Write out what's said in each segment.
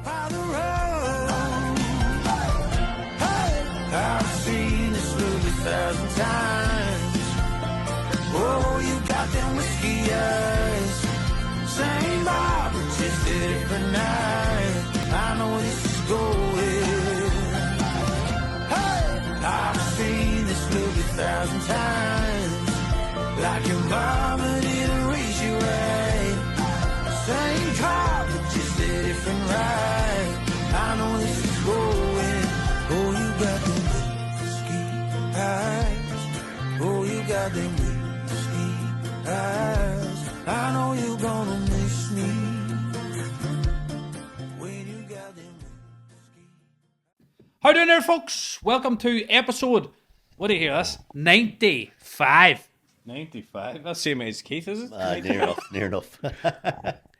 by the road. Hey, I've seen this movie 1,000 times. Oh, you got them whiskey eyes. Same bar, but just a different night. I know this is going. Hey, I've seen this movie 1,000 times. Like your mama didn't raise you right. Same car, but just a different ride. I know this is going. Oh, you got them whiskey eyes. Oh, you got them whiskey eyes. I know you're gonna miss me when you got them whiskey. How doing there, folks? Welcome to episode, what do you hear this? 95. 95? That's the same age as Keith, is it? Near enough.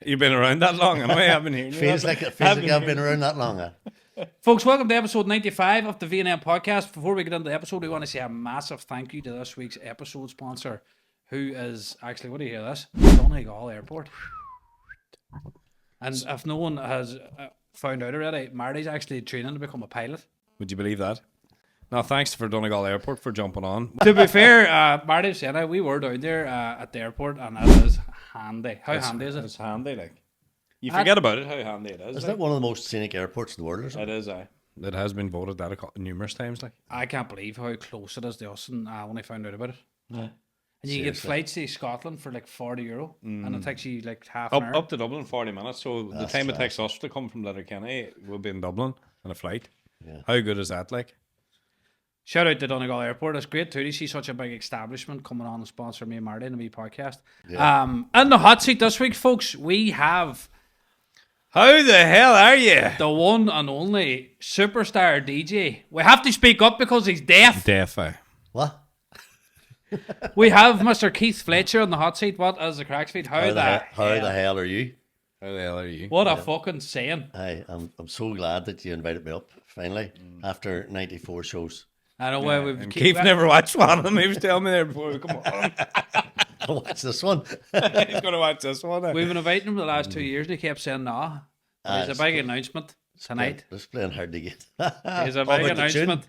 You've been around that long, anyway. I've been hearing you. Feels like I've been around that long. Folks, welcome to episode 95 of the V&M podcast. Before we get into the episode, we want to say a massive thank you to this week's episode sponsor, who is actually, what do you hear this? Donegal Airport. And if no one has found out already, Marty's actually training to become a pilot. Would you believe that? No, thanks for Donegal Airport for jumping on. To be fair, Marty was saying we were down there at the airport, and it is handy. How handy is it? It's handy, like. You forget about it, how handy it is. Is that one of the most scenic airports in the world or something? It is, aye. It has been voted that numerous times, like. I can't believe how close it is to us, and when I found out about it. Yeah. And you get flights to Scotland for like €40, and it takes you like half an hour. Up to Dublin, 40 minutes. So the time it takes us to come from Letterkenny, we'll be in Dublin on a flight. Yeah. How good is that, like? Shout out to Donegal Airport. It's great too to see such a big establishment coming on and sponsor me and Marty and the podcast. Yeah. In the hot seat this week, folks, we have... How the hell are you? The one and only superstar DJ. We have to speak up because he's deaf. Deaf, aye. What? We have Mr. Keith Fletcher on the hot seat. What is the crack speed? How the hell are you? How the hell are you? What a fucking saying. I'm so glad that you invited me up, finally, after 94 shows. I know where we've... Keith never watched one of them. He was telling me there before we come on. I'll watch this one. He's going to watch this one. We've been inviting him for the last 2 years and he kept saying nah. There's a big announcement tonight. It's playing hard to get. There's a big announcement.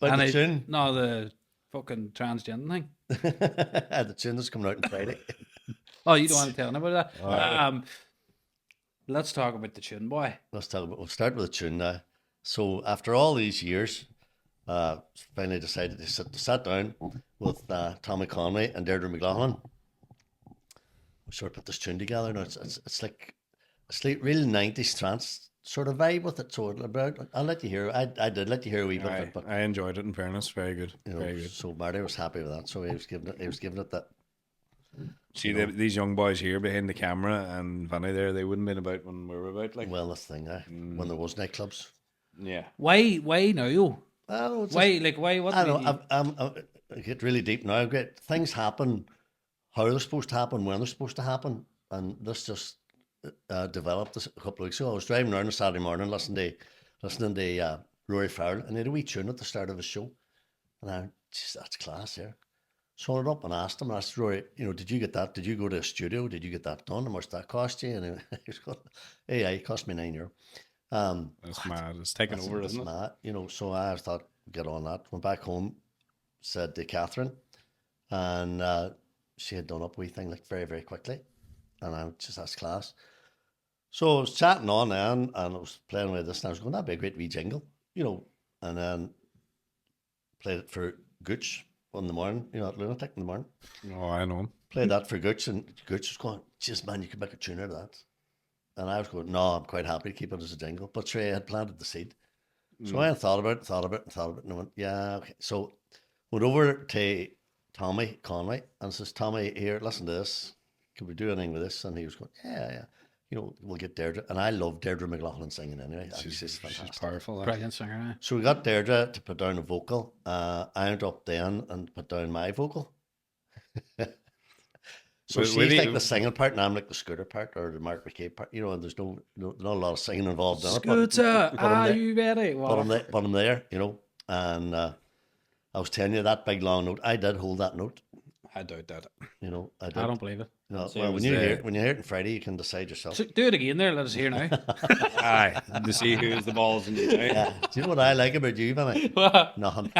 About the tune? No, the fucking transgender thing. The tune that's coming out on Friday. Oh, you don't want to tell anybody that? Right. Let's talk about the tune, boy. We'll start with the tune now. So after all these years, finally decided to sit down with Tommy Conway and Deirdre McLaughlin. We sort of put this tune together. Now it's like real 90s trance sort of vibe with it. So I'll let you hear. I did let you hear a wee bit of it, but I enjoyed it. In fairness, very good. Very good. So Marty was happy with that. So he was giving it that. See, these young boys here behind the camera and Vinny there, they wouldn't have been about when we were about. Like, well, that's the thing, when there was nightclubs. Yeah. Why now? Why? What? I don't know. I get really deep now. Great things happen, how they're supposed to happen, when they're supposed to happen, and this just developed a couple of weeks ago. I was driving around on Saturday morning listening to Rory Fowler, and he had a wee tune at the start of his show, and I just that's class here. So I went up and asked him. I asked Rory, did you get that? Did you go to a studio? Did you get that done? How much that cost you? And he was going, it cost me €9. That's mad. It's taken over, isn't it? Mad. So I thought, get on that. Went back home, said to Catherine, and she had done up a wee thing like very, very quickly. And I just, that's class. So I was chatting on then, and I was playing with this, and I was going, that'd be a great wee jingle, and then played it for Gooch in the morning, at Lunatic in the morning. Oh, I know him. Played that for Gooch, and Gooch was going, jeez, man, you could make a tune out of that. And I was going, no, I'm quite happy to keep it as a jingle. But Trey had planted the seed. So I thought about it, and I went, yeah, okay. So went over to Tommy Conway and says, Tommy, here, listen to this. Can we do anything with this? And he was going, yeah. We'll get Deirdre. And I love Deirdre McLaughlin singing anyway. She's fantastic. She's powerful. Brilliant singer, eh? So we got Deirdre to put down a vocal. I went up then and put down my vocal. So she's like the singing part, and I'm like the Scooter part or the Mark McKay part, and there's not a lot of singing involved in it. Scooter, are you ready? But I'm there, and I was telling you that big long note. I did hold that note. I doubt that. I did. I don't believe it. No, So well, it was when you hear it on Friday, you can decide yourself. So do it again there. Let us hear now. Aye, to see who's the balls in the town. Yeah. Do you know what I like about you, Vinny? Nothing.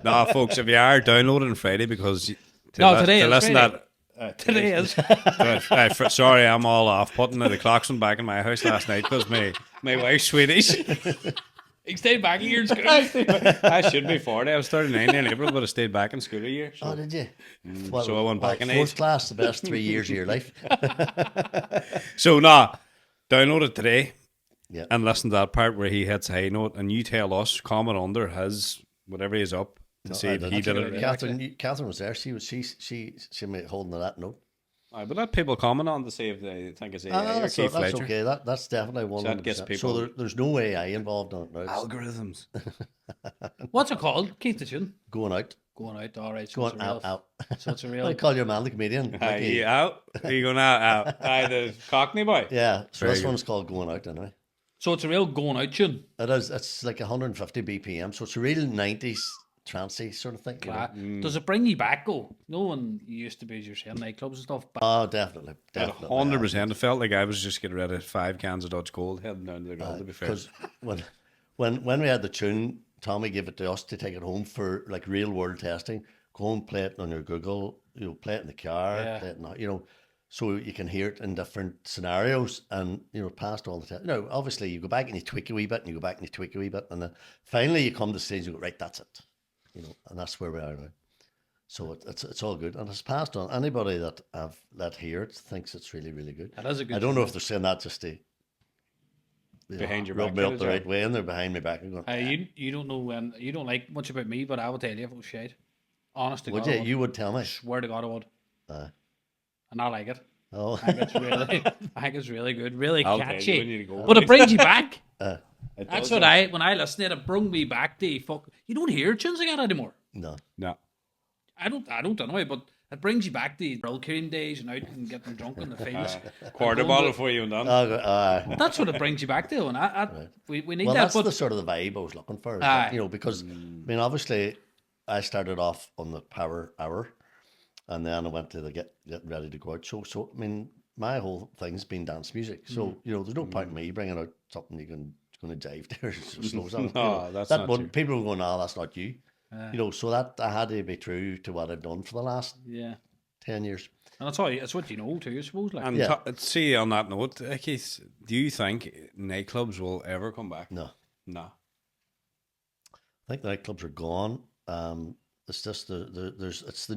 Nah, folks, if you are downloading Friday because today to is listen Friday. that Today is. sorry, I'm all off putting the clocks went back in my house last night because my wife's Swedish. He stayed back a year in school. I should be 40. I was 39 in April, but I stayed back in school a year. So, Oh, did you? so I went back in age. Fourth class, the best 3 years of your life. So, download it today Yeah. and listen to that part where he hits a high note, and you tell us, comment under his, whatever he's up, to see if he did it. Catherine was there. She made holding to that note. Aye, but let people comment on to see if they think it's AI or That's Keith Fletcher. okay. That's definitely one. So that gets people- So there's no AI involved on it now. Algorithms. What's it called? Keith the tune. Going out. Going out. All right. So Going it's a real. out. So it's a I real. call your man the comedian. Aye, Mickey. you out? Are you going out? Aye, the Cockney boy. Yeah. So Very this good. one's called Going Out anyway. So it's a real going out tune. It is. It's like 150 BPM. So it's a real 90s trancey sort of thing. You know? Does it bring you back? No one used to be, as you're saying, nightclubs and stuff. But Oh, definitely. Definitely. 100%. It felt like I was just getting rid of 5 cans of Dutch Gold heading down to the ground, to be fair. Because when we had the tune, Tommy gave it to us to take it home for like real world testing. Go home, play it on your Google, play it in the car, Yeah. play it so you can hear it in different scenarios and, past all the time. Obviously you go back and you tweak a wee bit and you go back and you tweak a wee bit and then finally you come to the stage and you go, right, that's it. And that's where we are now. So it's all good. And it's passed on. Anybody that I've let hear it thinks it's really, really good. that is a good. I don't know if they're saying that just to Behind your rub back, me kind up of the job. right way, and they're behind my back and going, You don't know when you don't like much about me, but I will tell you if it was shade. Honest to would God, I you? would. You would tell me. Swear to God, I would. And I like it. Oh, I think it's really good, really I'll tell you when catchy. you go. But it brings you back. It That's does, what yeah. when I listen to it, it brung me back to fuck. You don't hear tunes like that anymore. no. No. I don't anyway, but it brings you back to Brill Cream days and out and getting drunk in the fields. Quarter bottle for you and done. That's what it brings you back to, and we need Well, that. that's But the sort of the vibe I was looking for. Aye. Because obviously, I started off on the Power Hour, and then I went to the get ready to go out show. So my whole thing's been dance music. So there's no point in me bringing out something going to jive to or slow down. No, that's not you. People were going, "No, that's not you." So that I had to be true to what I've done for the last yeah, 10 years. and it's what you know too, I suppose. Like, And Yeah. see, on that note, Keith, do you think nightclubs will ever come back? No. No. I think the nightclubs are gone. It's just it's the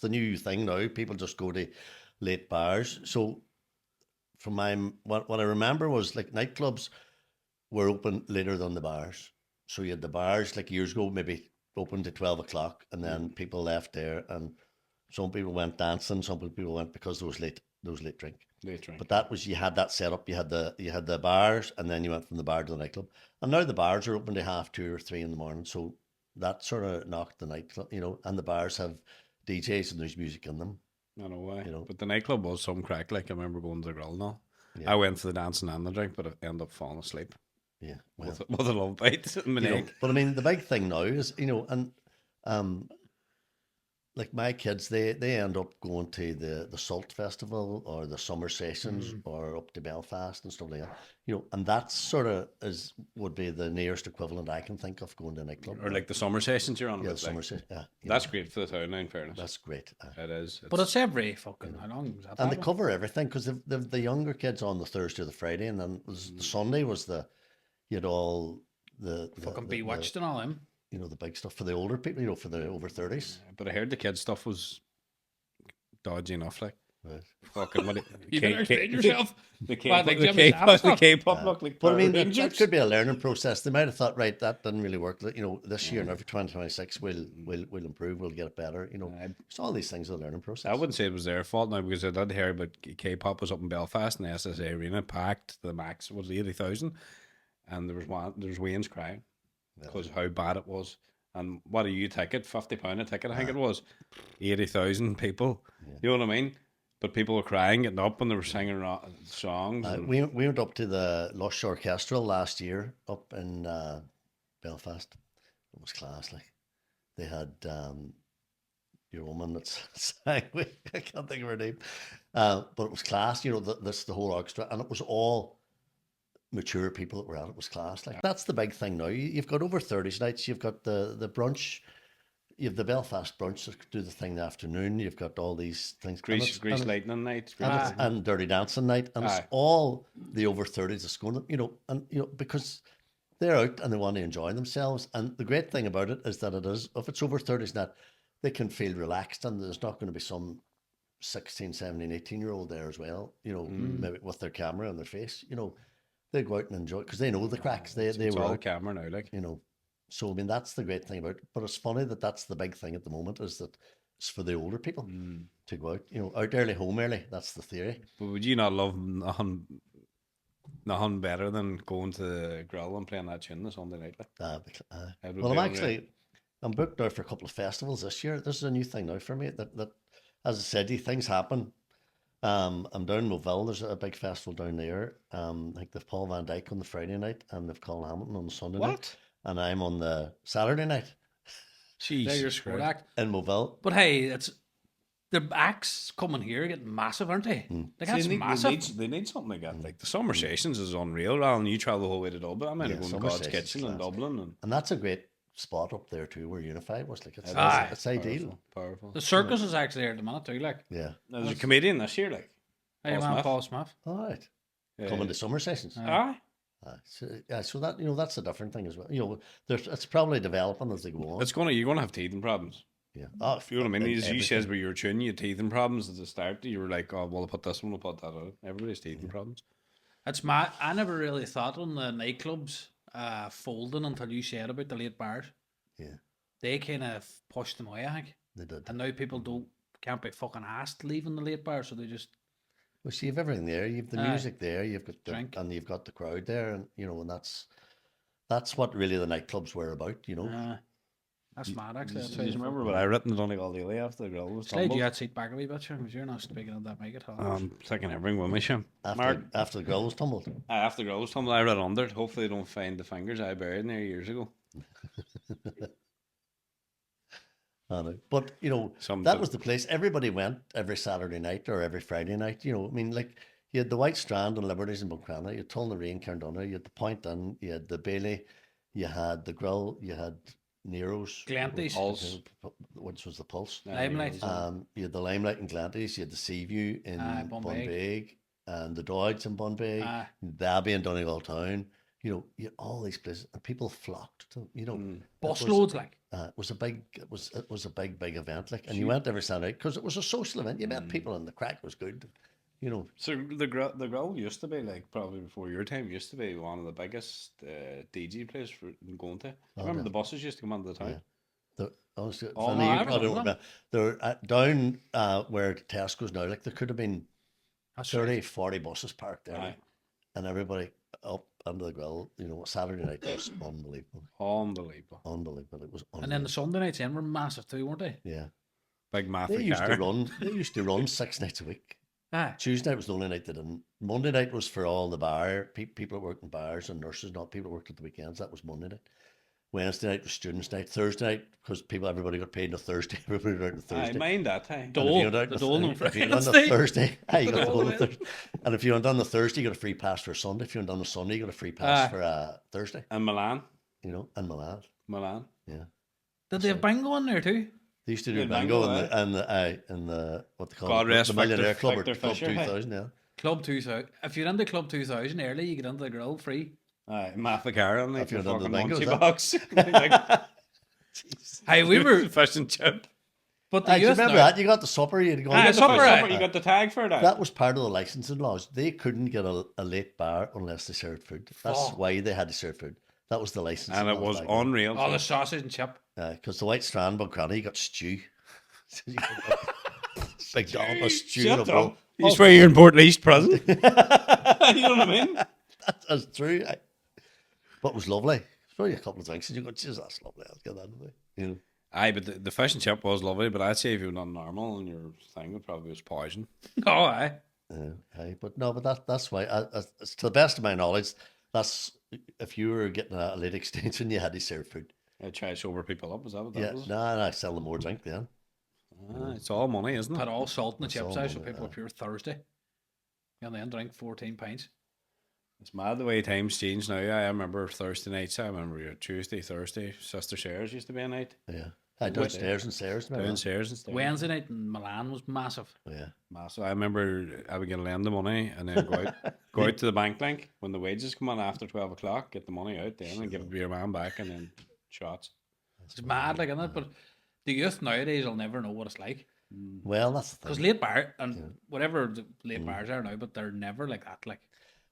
new thing now. People just go to late bars. So from what I remember was like nightclubs were open later than the bars. So you had the bars like years ago, maybe open to 12 o'clock, and then people left there, and some people went dancing, some people went because there was late drink. Late drink. But that was, you had that set up. You had the bars, and then you went from the bar to the nightclub. And now the bars are open to 2:30 or 3 in the morning. So that sort of knocked the nightclub, and the bars have DJs and there's music in them. I know why. But the nightclub was some crack. Like I remember going to the grill now. Yeah. I went for the dancing and the drink, but I ended up falling asleep Yeah. Well, with a love bite in my neck. but the big thing now is, and like my kids, they end up going to the Salt Festival or the summer sessions or up to Belfast and stuff like that. And that sort of would be the nearest equivalent I can think of going to a nightclub. Or like the summer sessions you're on the about. summer Like, session. Yeah. that's great for the town, in fairness. That's great. It is. but it's every fucking how long was that? And they cover everything because the younger kids on the Thursday or the Friday, and then the Sunday was you had all the fucking Bewitched and all them. the big stuff for the older people, for the over 30s. But I heard the kids stuff was dodgy enough. Like Right. fucking what? You better explain yourself. The Well, like Jimmy Savile stuff. K-pop look like. But Power that Rangers. could be a learning process. They might have thought, right, that didn't really work. This year now for 2026, we'll improve, we'll get it better. So all these things are a learning process. I wouldn't say it was their fault now because I did hear about K-pop was up in Belfast and the SSA Arena packed to the max was 80,000, and there was Wayne's crying because how bad it was. And what are you ticket? £50 a ticket, I think it was. 80,000 people. You know what I mean? But people were crying, getting up, and they were singing songs. We went up to the Lush Orchestral last year up in Belfast. It was class. Like they had your woman that's sang. I can't think of her name, but it was class. You know, the whole orchestra, and it was all mature people that were at it. It was class. Like that's the big thing now. You've got over 30s nights. You've got the brunch. You have the Belfast brunch that do the thing in the afternoon. You've got all these things. Grease lightning night. And dirty dancing night. And it's all the over 30s that's going, because they're out and they want to enjoy themselves. And the great thing about it is that if it's over 30s night, they can feel relaxed and there's not going to be some 16, 17, 18-year-old there as well, maybe with their camera on their face. They go out and enjoy it because they know the cracks. They were all out, camera now, like. So, I mean, that's the great thing about it. But it's funny that's the big thing at the moment is that it's for the older people to go out, out early, home early. That's the theory. But would you not love nothing better than going to the grill and playing that tune on Sunday night? Well, I'm booked now for a couple of festivals this year. This is a new thing now for me that as I said, things happen. I'm down in Moville. There's a big festival down there. I think they've Paul Van Dyke on the Friday night and they've Colin Hamilton on the Sunday night. And I'm on the Saturday night. Jeez, they're your squad act in Moville. But hey, the acts coming here getting massive, aren't they? Like that's massive. They need something like that. Like the Summer Sessions is unreal. Rather than you travel the whole way to Dublin. I mean, going to God's Kitchen in Dublin, and that's a great spot up there too, where Unify was. Like it's ideal. Powerful. The circus is actually there at the minute too. Like there's a comedian this year, like Paul Smith. All right, coming to Summer Sessions. So that that's a different thing as well. It's probably developing as they go on. You're gonna have teething problems. Yeah. If you know what I mean. As you says, where you were tuning, you had teething problems at the start. You were like, oh, well, I'll put this one, I'll put that out. Everybody's teething problems. It's mad. I never really thought on the nightclubs folding until you said about the late bars. Yeah. They kind of pushed them away, I think. They did. And now people can't be fucking asked leaving the late bar, so they just. Well, see, you have everything there. You have the music there. You've got drink, and you've got the crowd there, and and that's what really the nightclubs were about. That's mad. Actually, do you remember what I written it on all the way after the grill was tumbled? You had seat back a wee bit, because you're not speaking of that mic at all. I'm taking everything with me, Shim. After the grill was tumbled. After the grill was tumbled, I read under it. Hopefully, they don't find the fingers I buried in there years ago. I know. But that was the place. Everybody went every Saturday night or every Friday night. I mean, like you had the White Strand and Liberties in Buncrana, you had Tulnaree and Carndonagh, you had the Point Inn, you had the Bailey, you had the Grill, you had Nero's, Glanty's, which was the Pulse, Limelight. You had the Limelight in Glanty's, you had the Seaview in Bunbeg, and the Dodge in Bunbeg, the Abbey in Donegal Town. You had all these places, and people flocked to busloads. Like it was a big event. Like, and you went every Saturday because it was a social event. You met people, and the crack was good. So the grill used to be, like, probably before your time, used to be one of the biggest DJ places in going to. I remember the buses used to come into the town. Yeah. They're down where Tesco's now. Like there could have been 30, 40 buses parked there, and everybody up under the grill. Saturday night was unbelievable. Unbelievable. It was unbelievable. And then the Sunday nights in were massive too, weren't they? Yeah. Big massive. They used to run 6 nights a week. Tuesday night was the only night they didn't. Monday night was for all the bar people that worked in bars and nurses, not people that worked at the weekends. That was Monday night. Wednesday night was students' night. Thursday night, because everybody got paid on Thursday. Everybody went on Thursday. I mind that, hey. If you went on the Thursday, you got the whole Thursday. And if you went on the Thursday, you got a free pass for a Sunday. If you went on the Sunday, you got a free pass for a Thursday. And Milan. And Milan. Milan. Yeah. Did they have bingo in there too? They used to do bingo and the what they call it, the Millionaire Club or Club 2000. Yeah. Club 2000. If you're into Club 2000 early, you get into the grill free. Mathacaro, like, if you're under the bingo box. Hey, we were fish and chip. But the youth remember that? You got the supper. You got supper. You got the tag for that. That was part of the licensing laws. They couldn't get a late bar unless they served food. That's why they had to serve food. That was the licensing. And it was unreal. All the sausage and chip. Because the White Strand, Buncrana, you got stew. Big dollop of stew. You swear you're in Port East present. You know what I mean? That's true. But it was lovely. Probably a couple of drinks and you go, geez, that's lovely. I'll get that away. Aye, but the fish and chip was lovely. But I'd say if you were not normal and your thing would probably was poison. Oh, aye. Aye, but no, but that's why. To the best of my knowledge, that's if you were getting a late extension, you had to serve food. Try to sober people up. Is that what that was? No, I sell them more drink then. It's all money, isn't Put it? all salt in the It's chips all out, so money, people are pure thirsty. And then drink 14 pints. It's mad the way times change now. I remember Thursday nights. I remember Tuesday, Thursday. Sister Shares used to be a night. Yeah. Downstairs and stairs. Downstairs and stairs. Wednesday night in Milan was massive. Yeah. Massive. I remember I would get a lend the money and then go out to the bank when the wages come on after 12 o'clock, get the money out then and give it to your man back and then shots. It's mad, like, isn't it? But the youth nowadays will never know what it's like. Well, that's the thing. Because late bar and whatever the late bars are now, but they're never like that. Like,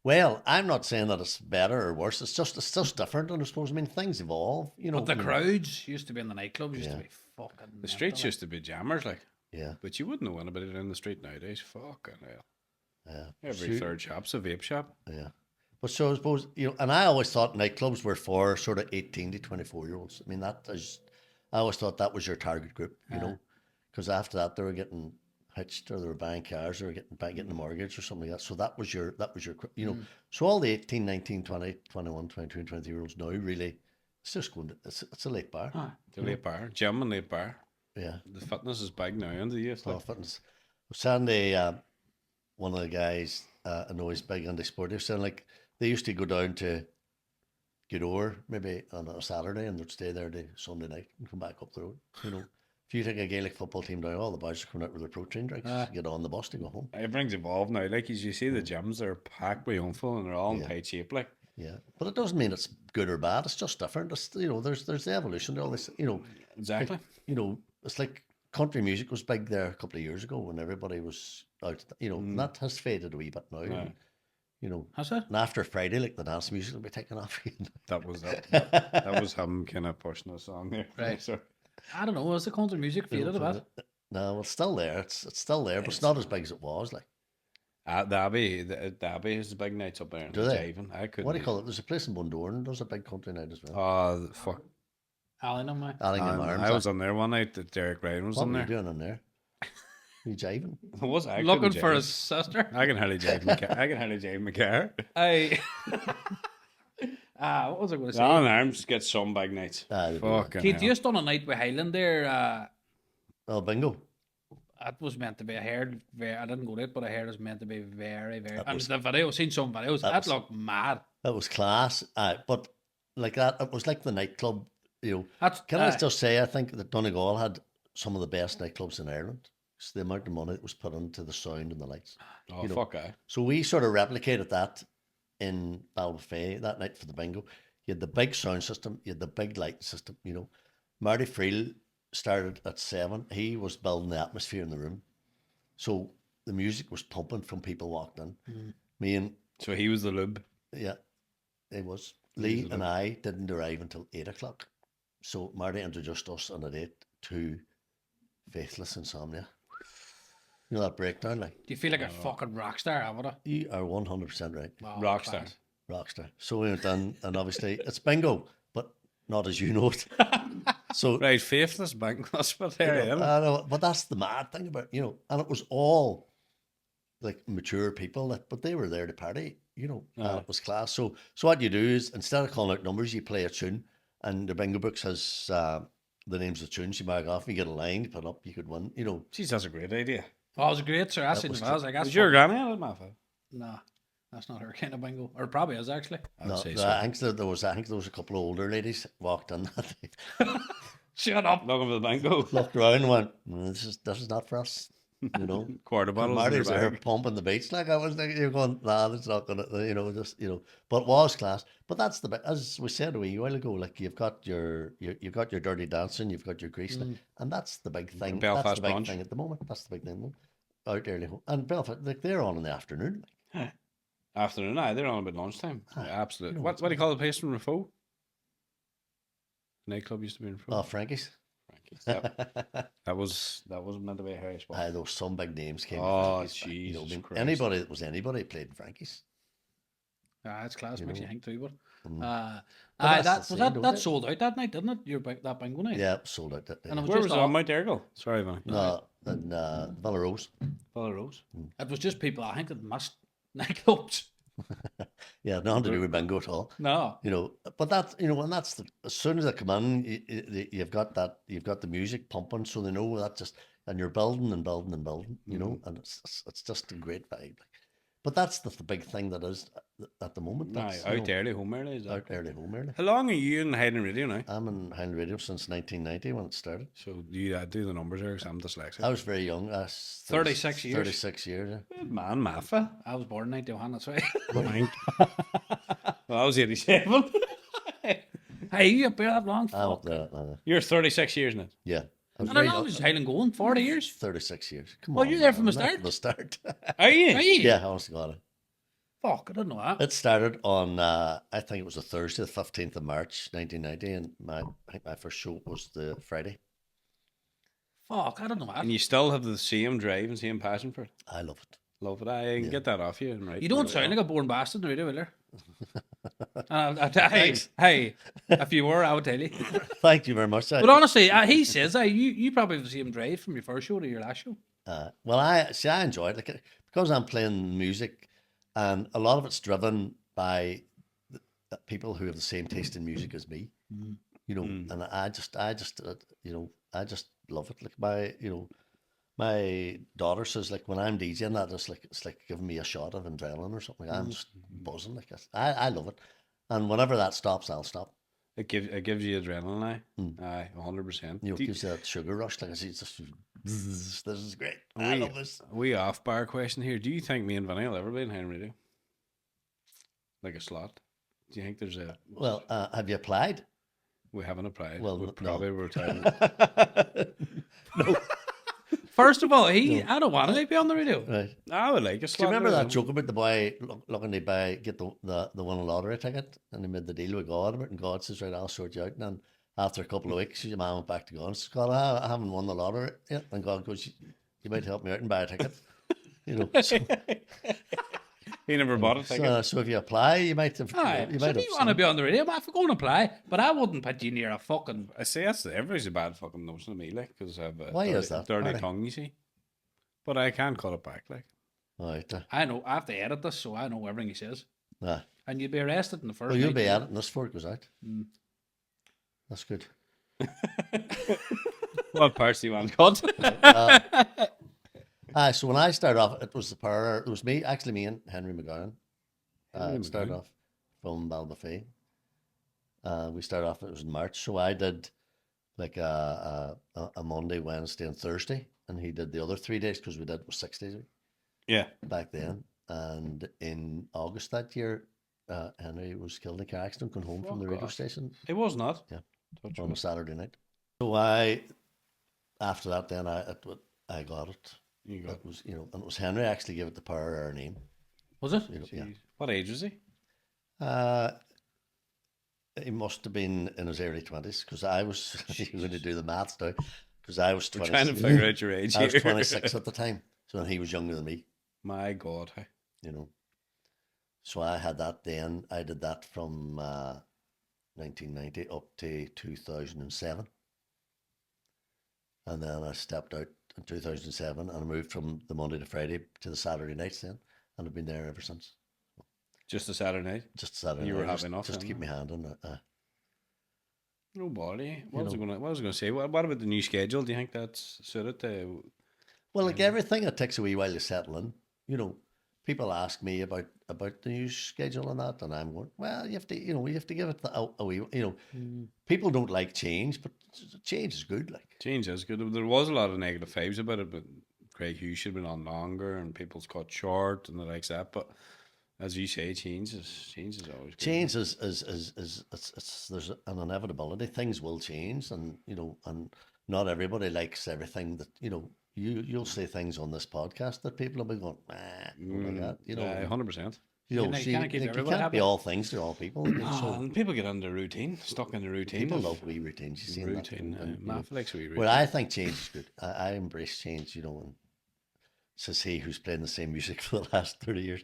Well, I'm not saying that it's better or worse. It's just different, and I suppose. I mean, things evolve, you know. but the crowds used to be in the nightclubs, used to be fucking. The streets used to be jammers, like. Yeah. But you wouldn't know anybody in the street nowadays. Fucking hell. Yeah. Every third shop's a vape shop. Yeah. But so I suppose, and I always thought nightclubs were for sort of 18 to 24-year-olds. I mean, I always thought that was your target group, you know, because after that they were getting hitched or they were buying cars or getting a mortgage or something like that. So that was your, you know, so all the 18, 19, 20, 21, 22, and 20-year-olds now really, it's just going to, it's a late bar. It's a late bar. Gym and late bar. Yeah. The fitness is big now in the youth. Oh, fitness. Sandy, one of the guys, I know he's big into sport. He was saying like they used to go down to Gidore maybe on a Saturday and they'd stay there the Sunday night and come back up the road. You know, if you take a Gaelic football team down, all the boys are coming out with their protein drinks, get on the bus to go home. Everything's evolved now. Like as you see, the gyms are packed with young full and they're all in tight shape. Like Yeah, but it doesn't mean it's good or bad. It's just different. It's, you know, there's the evolution. All this, you know, exactly. like, you know, it's like country music was big there a couple of years ago when everybody was out. You know, and that has faded a wee bit now. And, you know, Has it? and after Friday, like the dance music will be taken off. That was that was him kind of pushing the song there. Right. So I don't know. Has the country music faded a bit? No, it's still there. It's still there, but it's not as big as it was. Like the Abbey is the big nights up there. Do they? I couldn't. what do you call it? There's a place in Bundoran. There's a big country night as well. Oh fuck! Allingham, Allingham Arms. I was on there one night. That Derek Ryan was What on were you there. doing in there? You jiving? I was I looking couldn't for jive. his sister. I can hardly jive my car. I can hardly jive my car. What was I going to say? Alan Arms get some big nights. Fucking Keith, hell. you just done a night with Highland there. Oh, bingo. That was meant to be. I heard. I didn't go to it, but I heard it was meant to be very, very. And the video, seen some videos. That looked mad. It was class. But like that, it was like the nightclub. You know, can I just say, I think that Donegal had some of the best nightclubs in Ireland. It's the amount of money that was put into the sound and the lights. Oh you know. fuck! I. So we sort of replicated that in Ballyfay that night for the bingo. You had the big sound system, you had the big light system. You know, Marty Friel started at 7. He was building the atmosphere in the room, so the music was pumping from people walked in. Me and So he was the lube. yeah, it was Lee and I didn't arrive until 8 o'clock. So Marty introduced us on a date to Faithless Insomnia. You know that breakdown, like Do you feel like a fucking rock star, haven't you are 100% right. Wow, Rockstar. class. Rockstar. So we went in, and obviously it's bingo, but not as you know it. So Right, faithless bank hospital. I know, but that's the mad thing about and it was all like mature people, but they were there to party, and it was class. So what you do is instead of calling out numbers, you play a tune, and the bingo books has the names of the tunes. You mark off, you get a line, you put it up, you could win. Jeez, that's a great idea. Oh, it was great, sir. I seen was it. I was like, that's Was your granny at it, Maffa? No, that's not her kind of bingo. Or probably is, actually. I'd No, say I think there was a couple of older ladies walked in that night, Shut up. Welcome to the bingo. looked around and went, this is not for us. Quarter bottles. Marty in was their there bag. pumping the beats. Like I was thinking, you're going, nah, that's not gonna, but it was class. But that's as we said a wee while ago, like you've got your dirty dancing, you've got your grease, and that's the big thing. Belfast that's the big brunch. thing at the moment. That's the big thing. Out early home. And Belfast, like they're on in the afternoon. Afternoon, they're on about lunchtime. Absolutely. know, What do you call the place in Rafo? Nightclub used to be in Rafo. Oh, Frankie's. That was meant to be a hairy spot. There was some big names came. Oh, to Frankie's, Jesus Christ. anybody that was anybody played in Frankie's. It's class. Makes you think too, but. that's the thing, don't That it? sold out that night, didn't it? That bingo night. Yeah, sold out that day. And it was Where just was it? all- On Mount Ergal? Sorry, man. No, in Villarose. Rose. It was just people, I think, that missed nightclubs. Yeah, nothing to do with bingo at all. No. But that's and that's as soon as they come in, you've got the music pumping, so they know that just and you're building and building and building, you know, and it's just a great vibe. But that's the big thing that is at the moment. That's, out early, home early. Is that? Out early, home early. How long are you in Highland Radio now? I'm in Highland Radio since 1990 when it started. So do you do the numbers there? Because I'm dyslexic. I was very young. I was 36 years. 36 years, yeah. Good man, Maffa. I was born in 91, that's right. Well, I was 87. Hey, you up there that long? I'm up Fuck. there. You're 36 years now. Yeah. I was And how very long young. was Highland going? 40 years? 36 years. Come Well, on. you're there from the man, start? From the start. Are you? Are you? Yeah, honest to God. Fuck, I didn't know that. It started on, I think it was a Thursday, the 15th of March, 1990, and I think my first show was the Friday. Fuck, I didn't know that. And you still have the same drive and same passion for it. I love it. Love it. I can get that off you. Right. You don't sound like a born bastard, do you, Wheeler? Hey, if you were, I would tell you. Thank you very much. But honestly, he says, you probably have the same drive from your first show to your last show. Well, I enjoy it because I'm playing music, and a lot of it's driven by the people who have the same taste in music as me. You know, and I just love it. Like my daughter says, like, when I'm DJing, it's like giving me a shot of adrenaline or something. I'm just buzzing like this. I love it, and whenever that stops, I'll stop. It gives you adrenaline now. Aye, 100%. You know, it gives you that sugar rush. Like I see, it's just this is great. I love this. We off bar question here. Do you think me and Vinny will ever be in Highland Radio? Like a slot? Do you think there's a? Well, have you applied? We haven't applied. Well, we no. probably were trying. First of all, I don't want to be on the radio. Right. I would like a Do slot. you remember there, that joke about the boy looking to get the one lottery ticket, and he made the deal with God about it, and God says, right, I'll sort you out. And then after a couple of weeks, your man went back to God and says, God, I haven't won the lottery yet. And God goes, you might help me out and buy a ticket. You know, so, He never bought a ticket. so if you apply, you might have. Aye, You so might if have. you want to be on the radio, I go and apply, but I wouldn't put you near a fucking... I say everybody's a bad fucking notion of me, like, because I have a Why dirty, is that? dirty Why? tongue, you see. But I can cut it back, like. Right. I know, I have to edit this, so I know everything he says. Nah. And you'd be arrested in the first Well, you'll night. be editing this before it goes out. That's good. What parts do you want cut? So when I started off, it was me and Henry McGowan. Started off from Balbafay. We started off, it was in March, so I did like a Monday, Wednesday, and Thursday, and he did the other 3 days because we did 6 days a week Yeah. back then. And in August that year, Henry was killed in a car accident going home from the radio station. It was not. Yeah, Touch on wood. a Saturday night. So after that, then I got it. You got It was, you know, and it was Henry actually gave it the power of our name. Was it? You know, Jeez. What age was he? He must have been in his early 20s because I was going to do the maths now because I was 20. Trying to figure out your age I was here. 26 at the time, so he was younger than me. My God. You know, so I had that then. I did that from 1990 up to 2007, and then I stepped out in 2007 and I moved from the Monday to Friday to the Saturday nights then, and I've been there ever since. Just a Saturday night? Just Saturday You were night, happy enough just to then, keep my hand on it. No body. What was I going to say? What about the new schedule? Do you think that's suited to... Well, like everything, it takes a wee while to settle in. You know, people ask me about the new schedule and that, and I'm going, well, you have to give it a wee. You know, people don't like change, but change is good. Like Change is good. There was a lot of negative vibes about it, but Craig Hughes should have been on longer, and people's cut short and the likes of that. But as you say, change is always good. change is there's an inevitability. Things will change, and you know, and not everybody likes everything that you know. You'll say things on this podcast that people will be going, like that. You know, 100%. you know, You so can't keep you everybody can't happy. be all things to all people. So And people get into routine, stuck in the routine. people of love wee routines. You see routine. that? And, you know, Math likes wee routine. well, I think change is good. I embrace change, you know, and says he who's playing the same music for the last 30 years.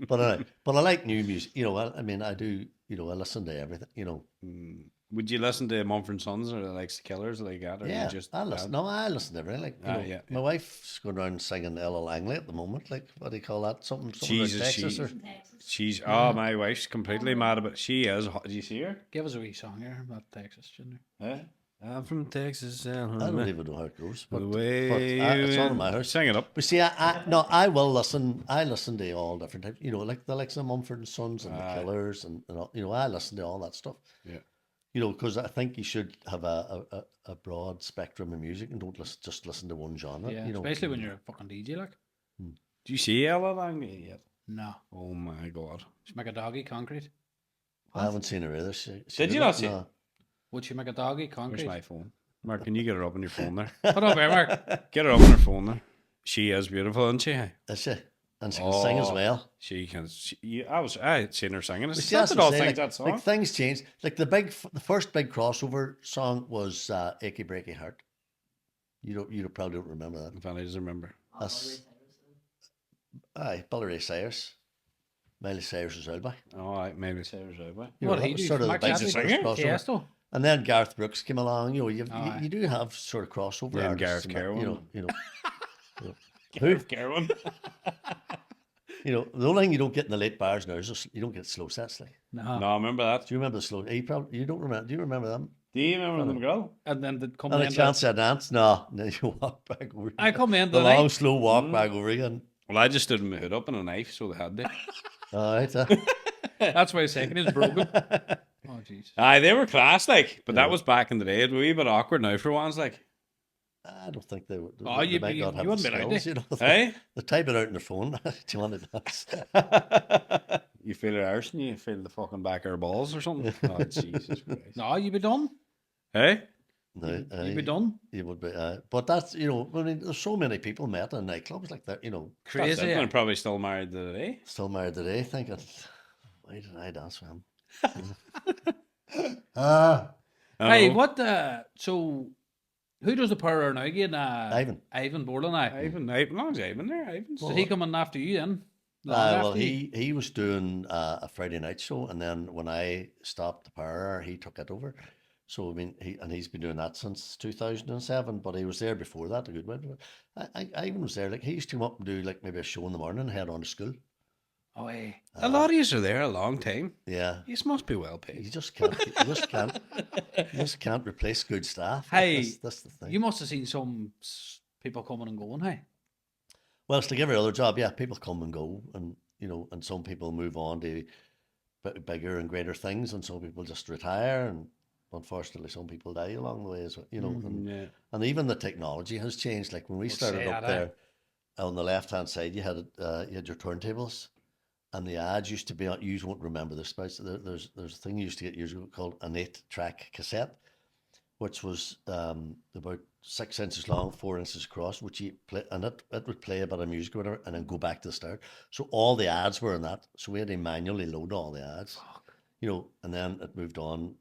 but I like new music. You know, I mean, I do, you know, I listen to everything, you know. Would you listen to Mumford & Sons or like the Killers like that? Or Yeah, you just I listen. No, I listen to everything. Like, you know, yeah. my wife's going around singing Ella Langley at the moment. Like, what do you call that? Something Jesus, about Texas or... She's my wife's completely mad about. She is. Do you see her? Give us a wee song here about Texas, Junior. Huh? I'm from Texas. I don't even know how it goes, but, way it's on in my house. Sing it up. But see, I will listen. I listen to all different types. You know, like the likes of Mumford and Sons and the Killers, and all, you know, I listen to all that stuff. Yeah. You know, because I think you should have a broad spectrum of music and don't just listen to one genre. Yeah, you know, especially when you're a fucking DJ, like. Do you see Ella Langley yet? No. Oh my god. She make a doggy concrete. I haven't seen her either. Did you not see it? Would she make a doggy concrete? Where's my phone? Mark, can you get her up on your phone there? Put up here, Mark. Get her up on her phone there. She is beautiful, isn't she? Is she? And she can sing as well. She can. I had seen her singing. It's See, that's not all what I'm saying, things that song. like things change. Like the first big crossover song was "Achy Breaky Heart." You probably don't remember that. If I just remember. That's Billy Ray Cyrus, Miley Cyrus as well, by. Oh, right, maybe Sarah's over. What that he was do? sort of the Max big Hadley? first Singer? crossover. Tiesto? And then Garth Brooks came along. You know, Aye. you do have sort of crossover. Then artists Gareth and that, Carwin. You know. Gareth Carwin. You know, the only thing you don't get in the late bars now is you don't get slow sets. Like, No. No, I remember that. do you remember the slow? You don't remember? Do you remember them? Do you remember them, girl? And then the come And a in. chance to dance? No, then you walk back over. I come in the the night. long slow walk back over again. Well, I just stood with my hood up and a knife, so they had to. All right. That's why his second is broken. Oh, jeez. Aye, they were class, like, but that was back in the day. It was a wee bit awkward now for ones, like. I don't think they would. Oh, they you might not have wouldn't the be allowed skills, to. you know. Hey? They type it out on their phone. Do you want to dance? You feel her arse and you feel the fucking back of her balls or something. Oh, Jesus Christ. No, you be done. Hey? No, You be done. You would be, but that's, you know, I mean, there's so many people met in nightclubs like that, you know, That's Crazy. it. They're probably still married today. still married today, thinking, why did I dance with him? Hey, what so who does the power now again? Ivan Borland now. Ivan, long as Ivan there, Ivan's. So he coming after you then? Well, he was doing a Friday night show, and then when I stopped the power, he took it over. So I mean, he's been doing that since 2007, but he was there before that. A good one. I even was there. Like he used to come up and do like maybe a show in the morning and head on to school. Oh, hey. A lot of you are there a long time. Yeah, You must be well you paid. just can't. You just can't replace good staff. Hey, that's the thing. You must have seen some people coming and going, hey? Well, it's like every other job. Yeah, people come and go, and you know, and some people move on to bigger and greater things, and some people just retire, and unfortunately, some people die along the way as well. You know, Yeah. and even the technology has changed. Like when we started up there, on the left hand side, you had your turntables, and the ads used to be. You won't remember this, but there's a thing you used to get years ago called an 8-track cassette, which was about 6 inches long, 4 inches across, which you play, and it would play a bit of music or whatever, and then go back to the start. So all the ads were in that. So we had to manually load all the ads, you know, and then it moved on.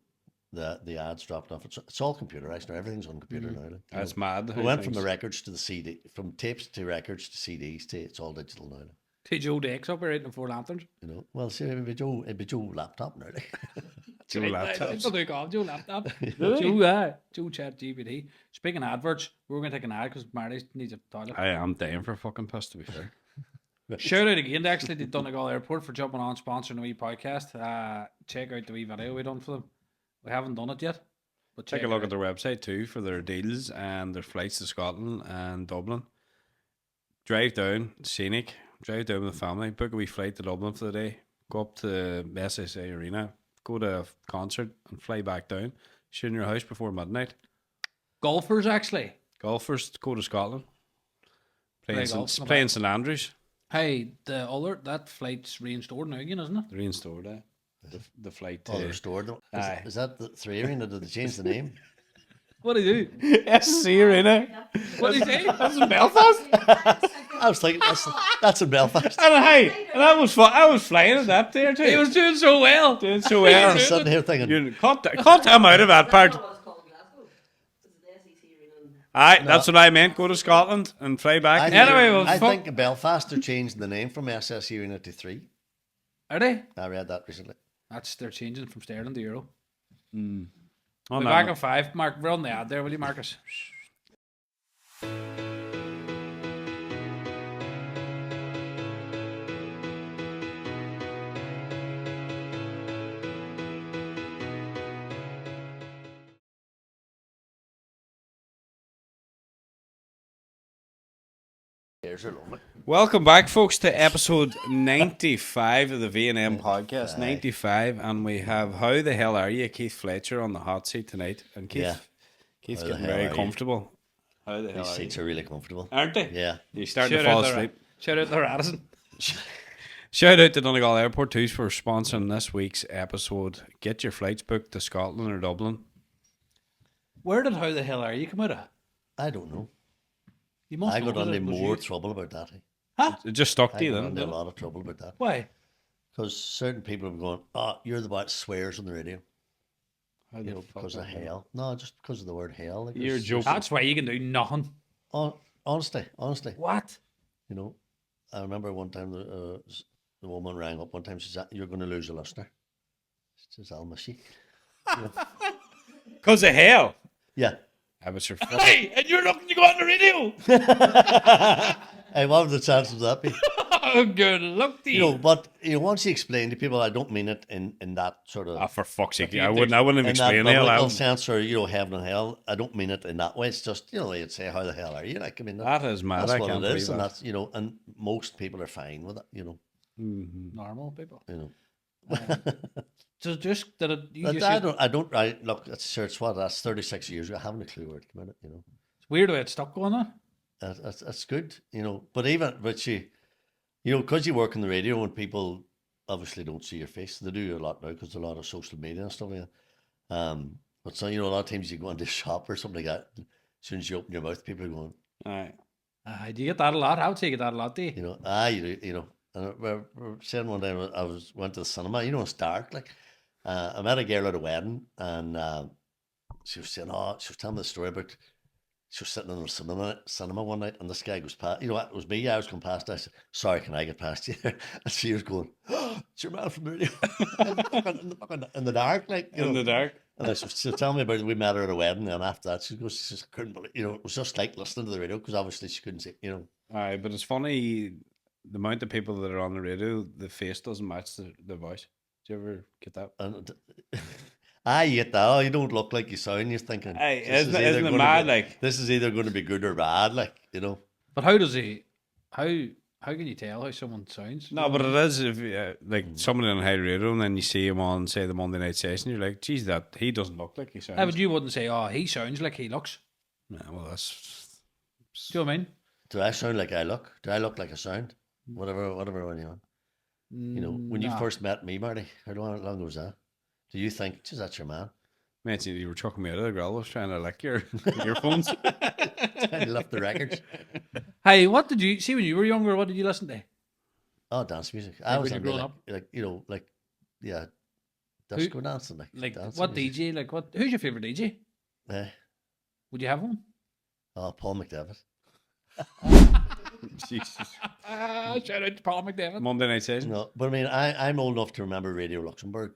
The ads dropped off. It's all computerized now. Everything's on computer now. Like, That's mad. we went from the records to the CD, from tapes to records to CDs to it's all digital now. To Joe Dex up here eating 4 lanterns. You know, well, see, it'd be Joe laptop now. Like. Joe laptops. That's what they call Joe laptop. Joe Chat GPT. Speaking of adverts, we're going to take an ad because Marty needs a toilet. I am dying for a fucking piss, to be fair. Shout out again to actually the Donegal Airport for jumping on sponsoring the wee podcast. Check out the wee video we done for them. We haven't done it yet. But Take a look at their website too for their deals and their flights to Scotland and Dublin. Drive down, scenic. Drive down with the family. Book a wee flight to Dublin for the day. Go up to the SSA Arena. Go to a concert and fly back down. Shoot in your house before midnight. Golfers, actually. Golfers go to Scotland. Playing golf, St Andrews. Hey, that flight's reinstored now again, isn't it? Reinstored, the flight to... Oh, they're restored. Aye. Is that the 3 Arena? Did they change the name? What do you do? SSC Arena. What do you say? That's in Belfast. I was thinking that's in Belfast. And hey, and I was flying at that there too. He was doing so well. doing so I well. was sitting here thinking, You cut him out of that part. Aye, that's what I meant. Go to Scotland and fly back. I think Belfast are changing the name from SSE Arena to 3. Are they? I read that recently. They're changing from sterling to euro. On We're that back note. at 5. Mark, we're on the ad there, will you, Marcus? Here's her lonely. Welcome back, folks, to episode 95 of the V&M podcast. 95, and we have How the Hell Are You, Keith Fletcher, on the hot seat tonight. And Keith's getting very comfortable. How the hell These are seats you? are really comfortable. Aren't they? Yeah. You're starting to fall asleep. Shout out to Radisson. Shout out to Donegal Airport too for sponsoring this week's episode. Get your flights booked to Scotland or Dublin. Where did How the Hell Are You come out of? I don't know. You must I know, got into 'cause it was more you. trouble about that. Huh? It just stuck to I you got then. into Did a it? lot of trouble about that. Why? Because certain people have gone, oh, you're the one that swears on the radio. How the You know, fuck because of was it? hell. No, just because of the word hell. Like, You're there's- joking. That's why you can do nothing. Honestly. What? You know, I remember one time the woman rang up one time. She said, "You're going to lose a listener." She says, "I'll miss you." Because of hell. Yeah. I was your Hey, and you're looking to go on the radio. Hey, what would the chances of that be? Oh, good luck to you. You know, but once you explain to people, I don't mean it in that sort of for fuck's sake, I wouldn't have in that explained biblical hell. sense, or heaven and hell. I don't mean it in that way. It's just you'd say, "How the hell are you?" Like, I mean, That is mad. that's I what can't it believe is, and that. that's and most people are fine with it. Normal people. You know. So just that you But just I don't. Look, it's what that's 36 years ago. I haven't a clue where it came out. it's weird how it's stuck going on. That's good. But because you work in the radio and people obviously don't see your face, they do a lot now because a lot of social media and stuff like that. But so a lot of times you go into a shop or something like that. As soon as you open your mouth, people are going, Aye. Do you get that a lot? I would say you get that a lot, do you? you do. And we're saying one day went to the cinema. It's dark. Like, I met a girl at a wedding, and she was saying, she was telling me the story about. She was sitting in the cinema one night, and this guy goes past. It was me. I was going past. I said, "Sorry, can I get past you?" And she was going, "It's your man from the radio." in the dark, like In the dark. And she was telling me about it. We met her at a wedding, and after that, she says, "I couldn't believe." It was just like listening to the radio because obviously she couldn't see. Aye, but it's funny the amount of people that are on the radio. The face doesn't match the voice. Do you ever get that? And you get that. Oh, you don't look like you sound. You're thinking, Hey, this isn't either it gonna mad? be- Like, this is either going to be good or bad. Like But how does he? How can you tell how someone sounds? no, but it is if like somebody on high radio, and then you see him on say the Monday night session, you're like, geez, that he doesn't look like he sounds. But you wouldn't say, "Oh, he sounds like he looks." Nah, well, that's Do you know what I mean? Do I sound like I look? Do I look like I sound? Whatever one you're on. When you Nah. first met me, Marty, how long was that? Do you think, geez, that's your man? mate. You were chucking me out of the grill. I was trying to lick your earphones. I left the records. Hey, what did you see when you were younger? What did you listen to? Oh, dance music. I Like was when into you growing disco dancing. Like dancing what music. DJ? Like what? Who's your favorite DJ? Eh, Would you have one? Paul McDevitt. Jesus. Shout out to Paul McDevitt. Monday night session. No, but I mean, I'm old enough to remember Radio Luxembourg.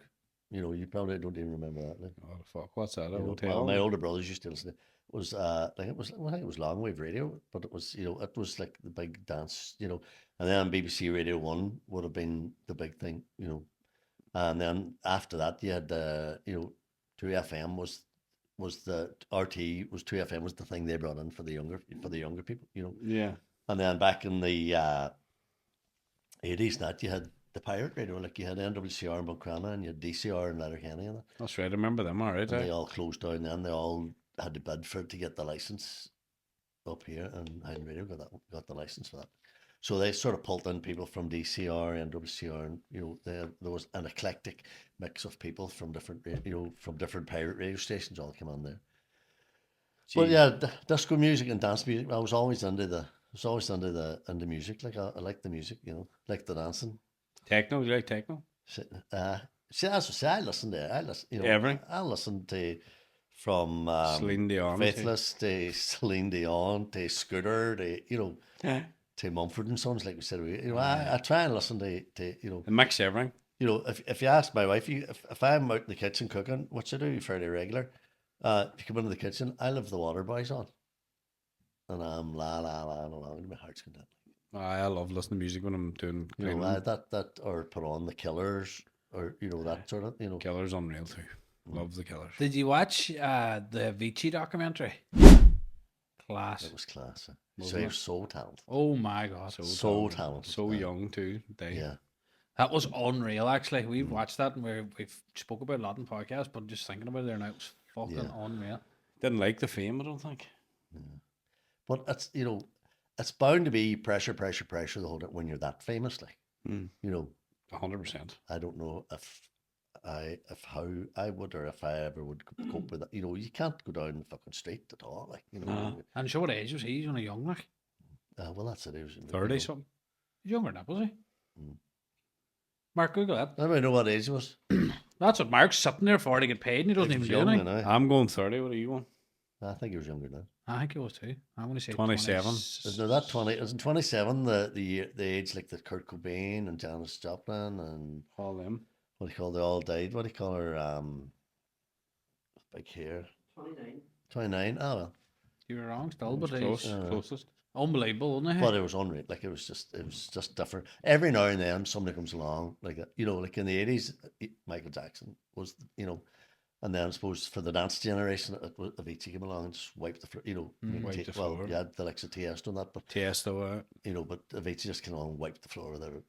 You probably don't even remember that. Like. Oh fuck! What's that? A Well, hotel? my older brothers used to listen to it. Was I think it was long wave radio, but it was it was like the big dance, and then BBC Radio 1 would have been the big thing, and then after that you had 2FM was the RT was 2FM was the thing they brought in for the younger people, Yeah. and then back in the 80s, that you had the pirate radio, like you had NWCR in Buncrana and you had DCR in Letterkenny and that. That's right. I remember them. All right. And they all closed down then. They all had to bid for it to get the license up here, and Highland Radio got the license for that. So they sort of pulled in people from DCR, NWCR, and there was an eclectic mix of people from different from different pirate radio stations all came on there. But yeah, disco music and dance music. I was always into the music. Like I like the music, like the dancing. Techno. Do you like techno? See, that's what I listen to. Everything? I listen to from Celine Dion. Faithless to Celine Dion to Scooter to Mumford and Sons, like we said. I try and listen to A mix everything. if you ask my wife, if I'm out in the kitchen cooking, which I do fairly regular, if you come into the kitchen, I leave the Water Boys on, and I'm la la la along, my heart's content. I love listening to music when I'm doing cleaning. That or put on the Killers or that sort of Killers unreal too. Love the Killers. Did you watch the Avicii documentary? class. It was class. So Wasn't he it? was so talented. Oh my god. So talented. So young too. Yeah. That was unreal, actually. We've watched that and we've spoke about it a lot in podcasts, but just thinking about it there now, it was fucking unreal. Didn't like the fame, I don't think. But it's, it's bound to be pressure the whole time when you're that famous. Like, 100%. I don't know if how I would or if I ever would cope with that. You can't go down the fucking street at all. Like, And sure, what age was he? He's only young, like. well, that's it. He was 30 something. He's younger than that, was he? Mark, Google that. I don't know what age he was. That's what Mark's sitting there for to get paid, and he doesn't He even was do young anything. now. I'm going 30. What are you going? I think he was younger now. I think it was too. I'm going to say 27. Isn't that 20? Isn't 27 the age like that Kurt Cobain and Janis Joplin and All them. what do you call they all died? What do you call her? Big hair. 29. 29. Oh well. You were wrong still, but Close, he's closest. unbelievable, wasn't he? But it was unreal. Like it was just different. Every now and then somebody comes along like that. Like in the 80s, Michael Jackson was and then I suppose for the dance generation, Avicii came along and just wiped the floor. Wiped the floor. You had the likes of Tiesto on that, but Tiesto. but Avicii just came along and wiped the floor with it.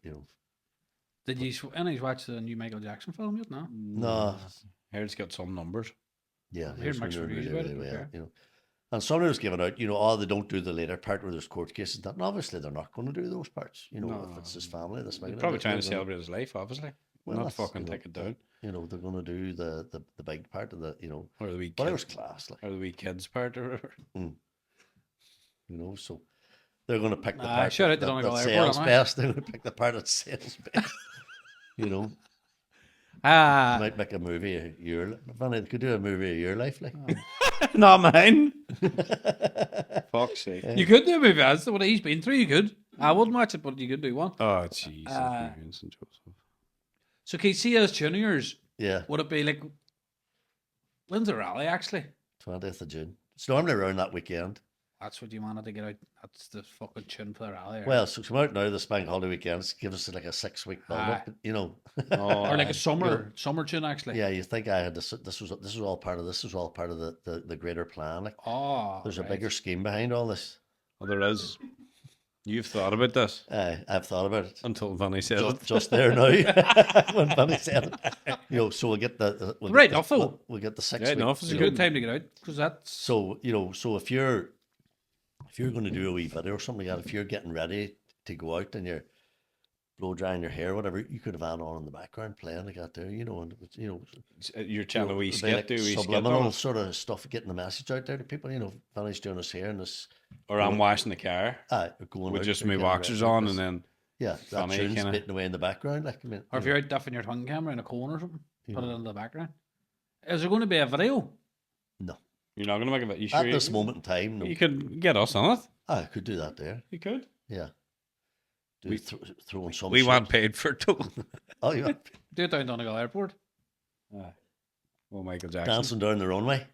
Did you any watch the new Michael Jackson film yet? No. No. Here's it's got some numbers. Yeah, I've heard mixed reviews about it, well, okay. And somebody was giving out, they don't do the later part where there's court cases. And obviously they're not going to do those parts. If it's his family, that's They're probably trying to celebrate his life, obviously. Well, Not that's, fucking take it down. They're going to do the big part of the, Or the wee but it kids, was class, like, or the wee kids part or whatever. so they're going to pick the part shout out to that Donegal sells Airport, best. They're going to pick the part that sells best. Ah, Might make a movie a year. Funny, they could do a movie of your life, like. Not mine. Fuck's sake. you could do a movie as to what he's been through. You could. I wouldn't watch it, but you could do one. Oh, Jesus. Vincent Joseph. So, can you see as juniors? Yeah, Would it be like? When's the rally actually? 20th of June. It's normally around that weekend. That's what you wanted to get out. That's the fucking tune for the rally. Well, so come out now this bank holiday weekends, give us like a 6-week build up, or like a summer tune actually. Yeah, you think I had this was all part of the greater plan. Like, there's a bigger scheme behind all this. Well, there is. You've thought about this I've thought about it until Vanny said it. just there now when Vanny said it. So we'll get we'll get the 6 Right week. enough. It's a good time to get out because that's So so if you're going to do a wee video or something like that, if you're getting ready to go out and you're blow drying your hair, whatever, you could have had on in the background playing like that there, and You're trying to wee skit, like do wee skit subliminal on it. sort of stuff, getting the message out there to people. Vanny's doing us here and this. Or I'm washing the car Going with out, just they're my getting boxers ready, on, this- and then yeah, that Vanny tune's kinda- spitting away in the background. Like, I mean, or if you're out duffing your tongue camera in a corner or something, put it in the background. Is there going to be a video? no, you're not going to make a bit. You sure at this moment in time, no. you could get us on it. I could do that there. You could. Yeah, throwing some. We shit. want paid for it too. Oh, yeah, Do it down Donegal Airport. Oh, Michael Jackson. dancing down the runway.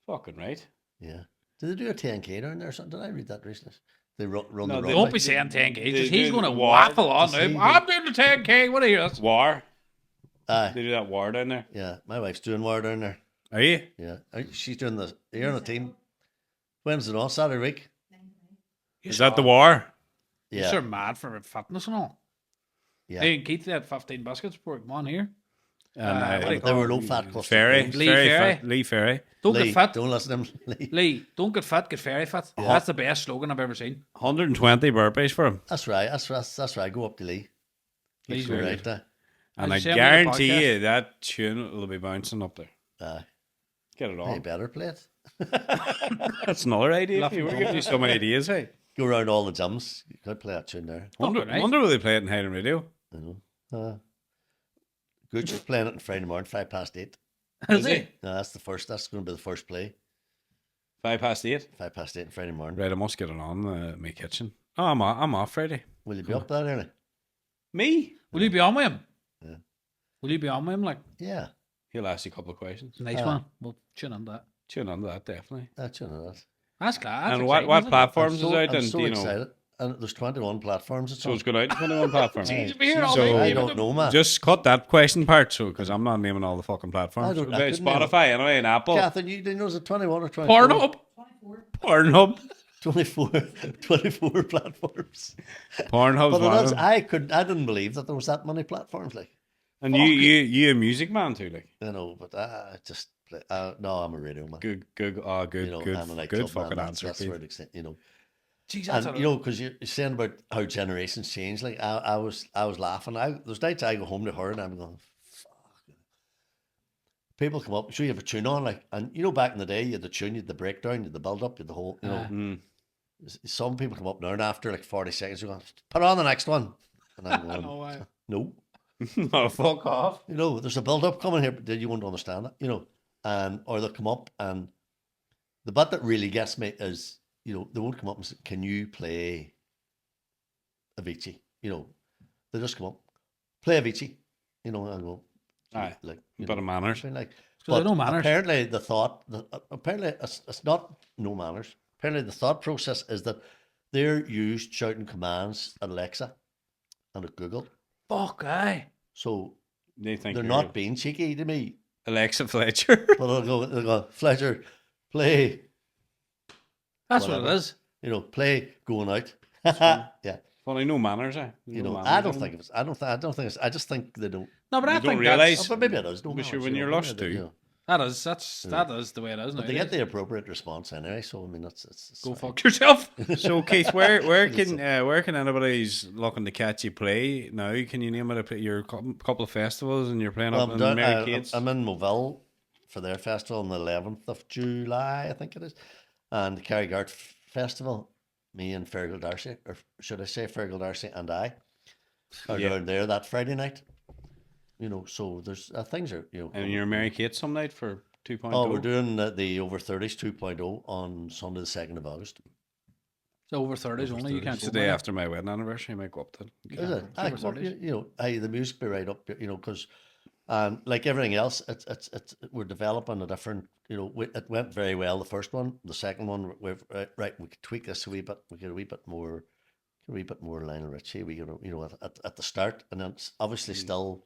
Fucking right. Yeah. Did they do a 10K down there or something? Did I read that recently? They run No, the they runway. Don't be saying 10K. They He's do going to the war. waffle on See, now. I'm doing the 10K. What do you hear? War. Aye, They do that war down there. yeah. My wife's doing war down there. Are you? Yeah, she's doing the. You're on a team. When's it on? Saturday week. Is that the war? Yeah, You're mad for fitness and all. yeah. Hey, Keith had 15 biscuits before come on here. And what do you They were low fat custard Ferry. creams. Lee Ferry. Lee Ferry. Don't Lee, get fat. don't listen to him. Lee. Lee, don't get fat, get fairy fat. That's the best slogan I've ever seen. 120 burpees for him. That's right. That's right. Go up to Lee. Lee's He's very right there. And As I you say, I'm on the guarantee podcast. you that tune will be bouncing up there. Get it Hey, on. better play it. That's another idea. Laughing We're ball. giving you some ideas, hey. Go around all the gyms. You could play that tune there. Wonder, right. wonder will they play it in Highland Radio? You know. Gooch is playing it on Friday morning, 8:05. Is he? No, that's the first. That's going to be the first play. 8:05. 8:05 on Friday morning. Right, I must get it on my kitchen. Oh, I'm off Friday. Will you be up that early? Me? Will you be on with him? Yeah. Will you be on with him? Like, Yeah, He'll ask you a couple of questions. nice one. We'll tune on that. Tune on to that, definitely. that's you know that. That's class. And what platforms is out? I'm And so do you know? excited. And there's 21 platforms. It's So on. it's going out on 21 platforms. Jeez, we're here all So- day. I don't know, man. Just cut that question part, so because I'm not naming all the fucking platforms. I So couldn't name Spotify anyway, and Apple. Catherine, you didn't know it was a 21 or 24? Pornhub. Pornhub. 24 platforms. Pornhub's But one it of is, them. I didn't believe that there was that many platforms. Like, And you a music man too, like. you know, but I just play. No, I'm a radio man. Good, You know, I'm a good nightclub fucking man. answer, That's Keith. where it extent, you know. Jeez, And you know, because you're saying about how generations change. Like I was laughing. There's nights I go home to her and I'm going, fuck. People come up, so you have a tune on, like, and you know, back in the day, you had the tune, you had the breakdown, you had the build up, you had the whole, you know. Some people come up now and after like 40 seconds, they're going, put on the next one, and I'm going, no. Oh, fuck off. You know, there's a build up coming here, but you won't understand it, you know. And or they'll come up, and the bit that really gets me is, you know, they won't come up and say, can you play Avicii? You know, they just come up, play Avicii, you know, and I go, Aye, like, a bit of manners. like, So they know manners. apparently the thought, apparently it's not no manners. Apparently the thought process is that they're used shouting commands at Alexa and at Google. Fuck, aye. So They think they're you're not being cheeky to me. Alexa Fletcher. But they'll go, Fletcher, play. That's whatever. what it is. You know, play going out. Yeah. Funny, no manners, eh? You No know, manners, I don't eh? think it's. I don't think it's. I just think they don't. No, but I You don't think realise- that's, But maybe it is. No But sure, manners, when you you're know, lost maybe, too. you know. that is the way it is now. But they get the appropriate response anyway. So I mean, it's Go fine. fuck yourself. So Keith, where can anybody's looking to catch you play now? Can you name it your couple of festivals and you're playing up in Mary Kate's? I'm in Moville for their festival on the 11th of July, I think it is, and the Carrygart Festival. Me and Fergal Darcy, or should I say Fergal Darcy and I, are down there that Friday night. You know, so there's things are, you know. And you're Mary Kate some night for 2.0. Oh, we're doing the Over 30s 2.0 on Sunday the 2nd of August. It's over 30s only. You can't It's go the day by. after my wedding anniversary. I might go up to. Is it? Aye, over well, 30s. you know, the music be right up, you know, because like everything else, it's we're developing a different, you know, it went very well the first one, the second one we've right we could tweak this a wee bit, we get a wee bit more Lionel Richie, we you know at the start, and then it's obviously still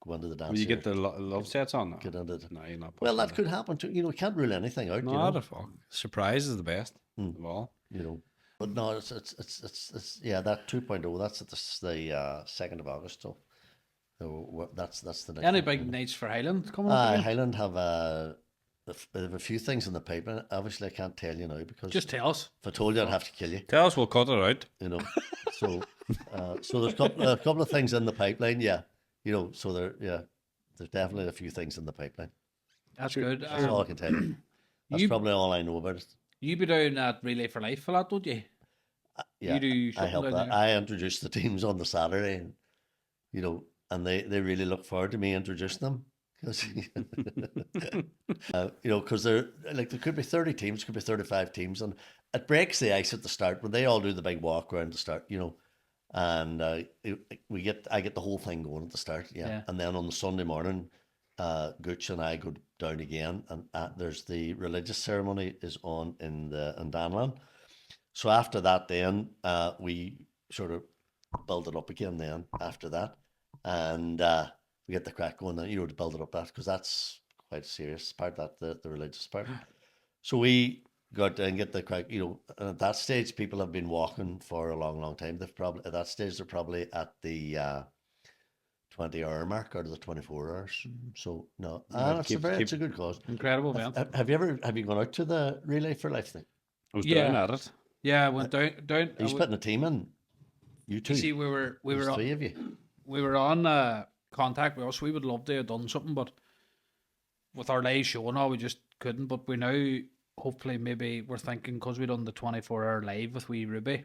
go into the dance. Will you get here, the love sets on? No, get into the, no you're not. well, that pushing could happen too. You know, we can't rule anything out. it. you No, know, the fuck. Surprise is the best of all. you know. But no, it's yeah, that 2.0. That's at the 2nd of August. So that's the next. Any one. big nights for Highland coming up again? Highland have they have a few things in the pipeline. Obviously, I can't tell you now because Just tell us. if I told you, I'd have to kill you. Tell us, we'll cut it out. You know, so there's a couple of things in the pipeline. Yeah, you know, so there's definitely a few things in the pipeline. That's good. That's all I can tell you. That's you- probably all I know about it. You be doing that Relay for Life a lot, don't you? Yeah, You do I something help down that. there. I introduced the teams on the Saturday, and you know, and they really look forward to me introducing them because you know, because they're like there could be 30 teams, could be 35 teams, and it breaks the ice at the start when they all do the big walk around the start, you know, and I get the whole thing going at the start, Yeah. and then on the Sunday morning, Gooch and I go down again, and there's the religious ceremony is on in Danlan. So after that, then we sort of build it up again. Then after that, and we get the crack going. You know, to build it up because that's quite a serious part. That the religious part. So we got and get the crack. You know, and at that stage, people have been walking for a long, long time. They've probably at that stage they're probably at the 20-hour mark out of the 24 hours. So no, it's a good cause. Incredible event. Have you gone out to the Relay for Life thing? I was Yeah. down at it. Yeah, I went down. Are you putting a team in? You two? You see, we were There's on, three of you. we were on contact with us. We would love to have done something, but with our live show and all, we just couldn't. But we now hopefully maybe we're thinking because we done the 24-hour live with Wee Ruby,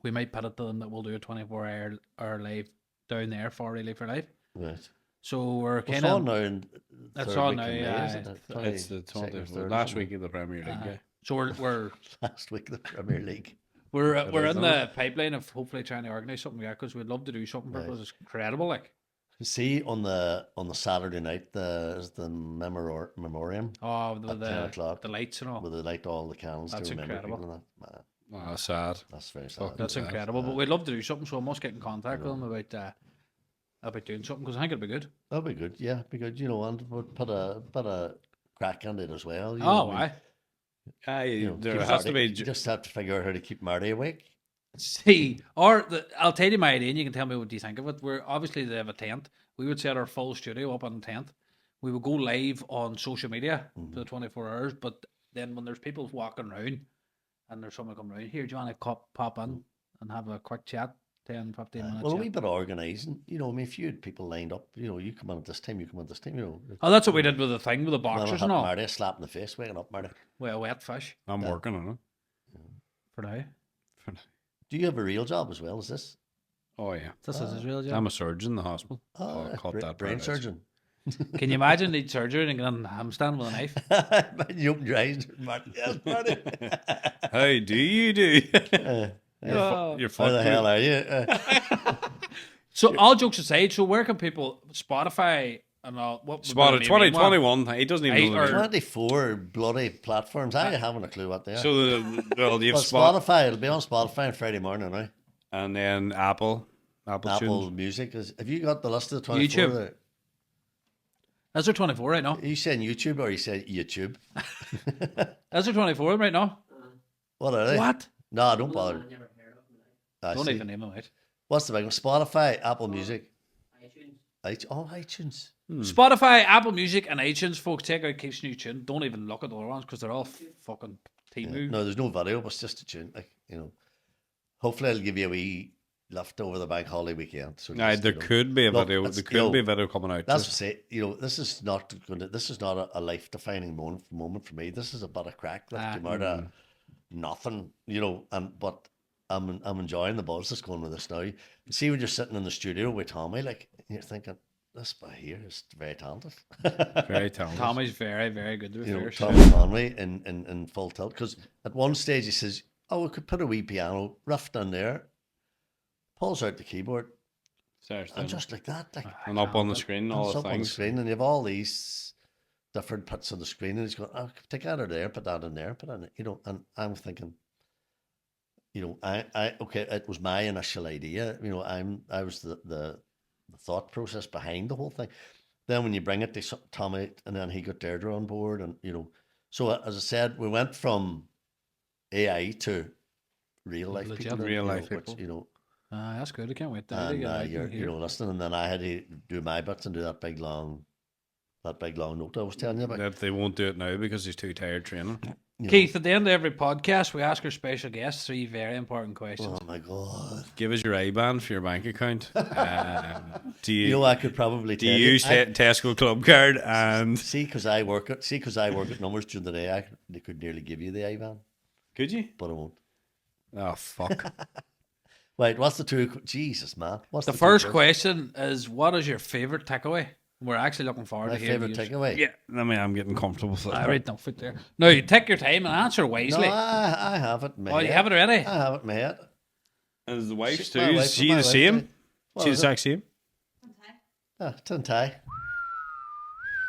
we might put it to them that we'll do a 24-hour live down there for Relay for Life. Right. So we're It's kind on of now in That's third on week now, in May, yeah. isn't it? It's the 22nd or 20th, third, last something. week of the Premier League. Yeah. so we're Last week of the Premier League. we're is, in the pipeline of hopefully trying to organise something, yeah, because we'd love to do something Right. because it's incredible, like. See on the Saturday night is the memoriam Oh, at 10 o'clock the lights and all. where they light all the candles That's to remember incredible. people and that. Man, Oh, sad. that's very sad. Fuck, That's Yeah. incredible. But we'd love to do something, so I must get in contact with them about doing something because I think it'd be good. That'd be good. Yeah, be good. You know, and we'd put a crack on it as well. You Oh, know, why? There has to be. You just have to figure out how to keep Marty awake. See, I'll tell you my idea and you can tell me what you think of it. We're obviously they have a tent. We would set our full studio up on the tent. We would go live on social media for the 24 hours, but then when there's people walking around and there's someone coming around, here, do you want to pop in and have a quick chat, 10, 15 minutes? Well, a wee bit of organising, I mean, if you had people lined up, you come on at this time, you come on at this time, Oh, that's what we did with the thing, with the boxers and all. Marty, a slap in the face, waking up, Marty. Well, a wet fish. I'm working on it. For now. Do you have a real job as well as this? Oh, yeah. This is his real job. I'm a surgeon in the hospital. Oh, I caught that brain part out. surgeon. Can you imagine need surgery and get on handstand with a knife? You open your eyes, Marty. Yes, Marty. How do you do? You're How the fucked. hell are you? So, all jokes aside, so where can people, Spotify and all, what? Spotted 2021. He doesn't even know. 24 bloody platforms. I haven't a clue what they are. So, you've Well, Spotify, it'll be on Spotify on Friday morning now. and then Apple Tunes. Music. Have you got the list of the 24 YouTube. there? Is there 24 right now? Are you saying YouTube or are you saying YouTube? Is there 24 right now? What are they? What? No, don't bother. I Don't see. even name them out. What's the big one? Spotify, Apple Music. iTunes. Spotify, Apple Music, and iTunes, folks, check out Keith's new tune. Don't even look at the other ones because they're all fucking Timu. No, there's no video, but it's just a tune. Hopefully, I'll give you a wee lift over the bank holiday weekend. So Aye, just, there could be a look, video. it's- There could be a video coming out. That's what I say. This is not a life defining moment for me. This is a bit of crack that came out of nothing. But I'm enjoying the buzz that's going with this now. You see, when you're sitting in the studio with Tommy, like you're thinking, this guy here is very talented. Very talented. Tommy's very, very good to be fair. Tommy Conway in full tilt. Because at one stage he says, "Oh, we could put a wee piano riff down there." Pulls out the keyboard and just like that, and up on the screen, all it's the up on the things. screen, and you have all these different bits on the screen, and he's going, "Oh, take that out of there, put that in there, put that in," And I'm thinking, okay, it was my initial idea. I was the thought process behind the whole thing. Then when you bring it to Tommy, and then he got Deirdre on board, and so as I said, we went from AI to real life Legit. people, Real life which, people. That's good. I can't wait. and you're listening, and then I had to do my bits and do that big long note I was telling you about. That they won't do it now because he's too tired training. Keith, at the end of every podcast, we ask our special guests 3 very important questions. Oh my god! Give us your IBAN for your bank account. Do you? I could probably Do tell you use Tesco Club Card and? See, because I work at numbers during the day, they could nearly give you the IBAN, Could you? but I won't. Oh fuck! Wait, what's the two? Jesus, man! What's The two first questions? question is, what is your favourite takeaway? We're actually looking forward My to hearing favorite you. takeaway. Yeah, I'm getting comfortable with I that. read enough it there. No, you take your time and answer No, wisely. I have it in my Oh, head. you have it already? I have it in my head. Is the wife's Shit, too? my wife- Is she my the wife same? too. What She the is it? exact same? Tin tie.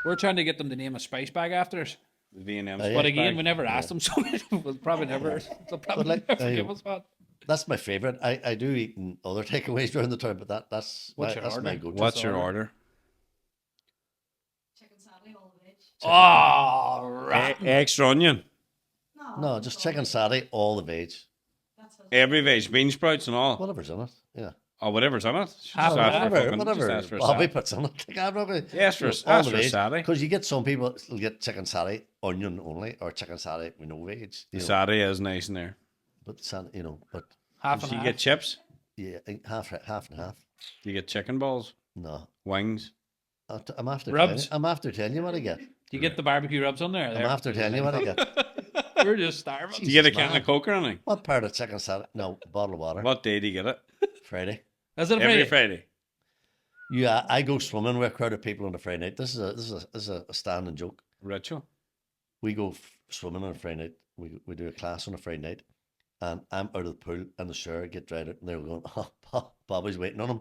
We're trying to get them to name a spice bag after us. The V&M. yeah. But again, we never asked them, so we'll probably never. They'll probably like, never give us one. That's my favorite. I do eat in other takeaways during the time, but that's What's your that's my order? go-to. What's your order? Chicken satay, all the veg. Oh, right. Extra onion. No, just chicken satay, all the veg, That's it. Every veg, bean sprouts and all. whatever's in it. Yeah, Oh, whatever's in it. Just Half ask for and fucking- just ask for a Bobby sat. puts in it. Like, I'm not gonna, Yes, for all ask the for a veg. satay. Because you get some people will get chicken satay, onion only, or chicken satay with no veg. Satay is nice in there. But but Half and Do you half. get chips? yeah, half and half. Do you get chicken balls? No, Wings? I'm after Rubs. telling you what I get. Do you get the barbecue rubs on there? I'm after telling you what I get. We're just starving. Do you get a Jesus, can man. of Coke or anything? What part of chicken satay? No, bottle of water. What day do you get it? Friday. Is it a Every Friday? Friday. Yeah, I go swimming with a crowd of people on a Friday night. This is a standing joke. Ritual. We go swimming on a Friday night. We do a class on a Friday night, and I'm out of the pool and the shower, get dried out, and they're going, "Oh, Bobby's waiting on him."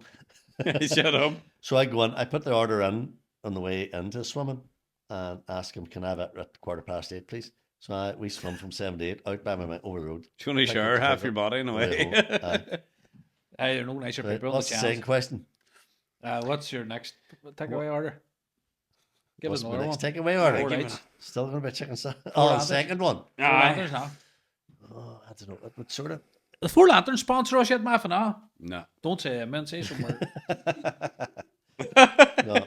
Shut up. So I go in. I put the order in on the way into swimming, and ask him, "Can I have it at 8:15, please?" So we swim from 7 to 8 out by my over the road. Do you want to shower half your body in a way? Hey, you're no nicer Right, people on the what's the second channel. question? What's your next takeaway order? Give us What's my another next one. takeaway order? Four give nights. Still going to be chicken salad. Oh, the lanterns. second one. Four Aye. lanterns now. Oh, I don't know. It would sort of. The Four Lanterns sponsor us yet, Matt? No. No. Don't say amen. Say somewhere. No.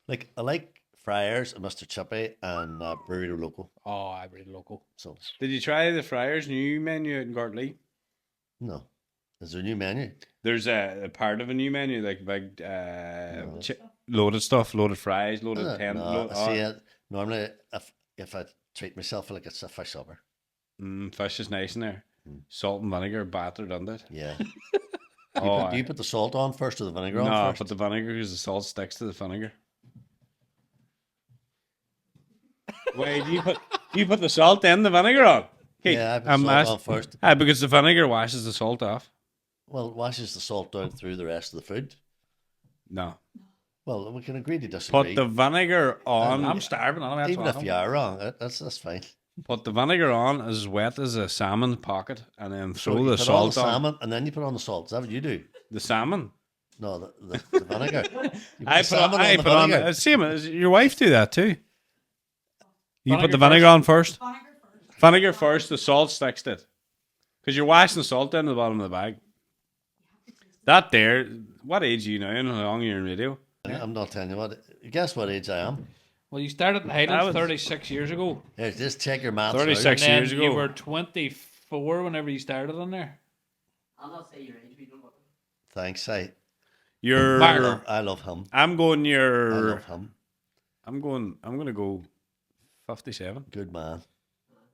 Like, I like Friars and Mr. Chippy and Burrito Loco. Oh, I read local. So, Did you try the Friars new menu out in Gartley? no. Is there a new menu? There's a part of a new menu, like big loaded stuff, loaded fries, loaded tent. No, I see it. Normally, if I treat myself like it's a fish supper. Fish is nice in there. Salt and vinegar battered under it. Yeah. Oh, Do you put the salt on first or the vinegar on no, first? put the vinegar because the salt sticks to the vinegar. Wait, you put the salt in the vinegar on? Keith, Yeah, I put I'm salt asked- on first. because the vinegar washes the salt off. Well, it washes the salt down through the rest of the food. No, Well, we can agree to disagree. put the vinegar on. I'm starving. I'm Even if you are wrong, that's fine. Put the vinegar on as wet as a salmon pocket, and then So throw you the put on the salt on. salmon, and then you put on the salt. Is that what you do? The salmon. No, the vinegar. You I the put on. salmon I the put on. vinegar. Same as your wife do that too. You put the Vinegar vinegar on first. Vinegar first. Vinegar first. The salt sticks to it. Because you're washing the salt down to the bottom of the bag. That there. What age are you now? And how long are you in radio? I'm not telling you what. Guess what age I am? Well, you started in Highlands I was- 36 years ago. Here, just check your maths. 36 And then years ago. you were 24 whenever you started on there. I'll not say your age. We don't know. Thanks. You're. Mark. I love him. I'm going. I Your. love him. I'm going. I'm going to go. 57. Good man.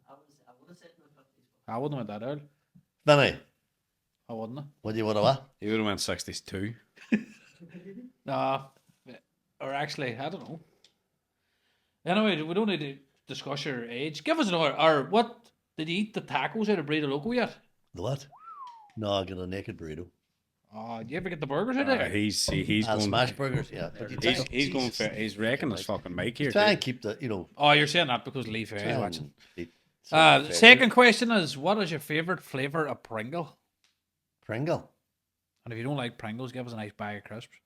I would have said in the 50s. I wouldn't have went that early. Vinny, I wouldn't have. what do you want to what? He would have went 62. Nah. Or actually, I don't know. Anyway, we don't need to discuss your age. Give us another. Or what? Did you eat the tacos out of Burrito Loco yet? The what? No, I get a naked burrito. Oh, do you ever get the burgers out there? He's I'll going. smash burgers, yeah. But you try- He's going. Jesus. He's wrecking his fucking mic here. Try too. and keep the, Oh, you're saying that because Lee Fair's try and watching. eat The second question is, what is your favourite flavour of Pringle? Pringle. And if you don't like Pringles, give us a nice bag of crisps.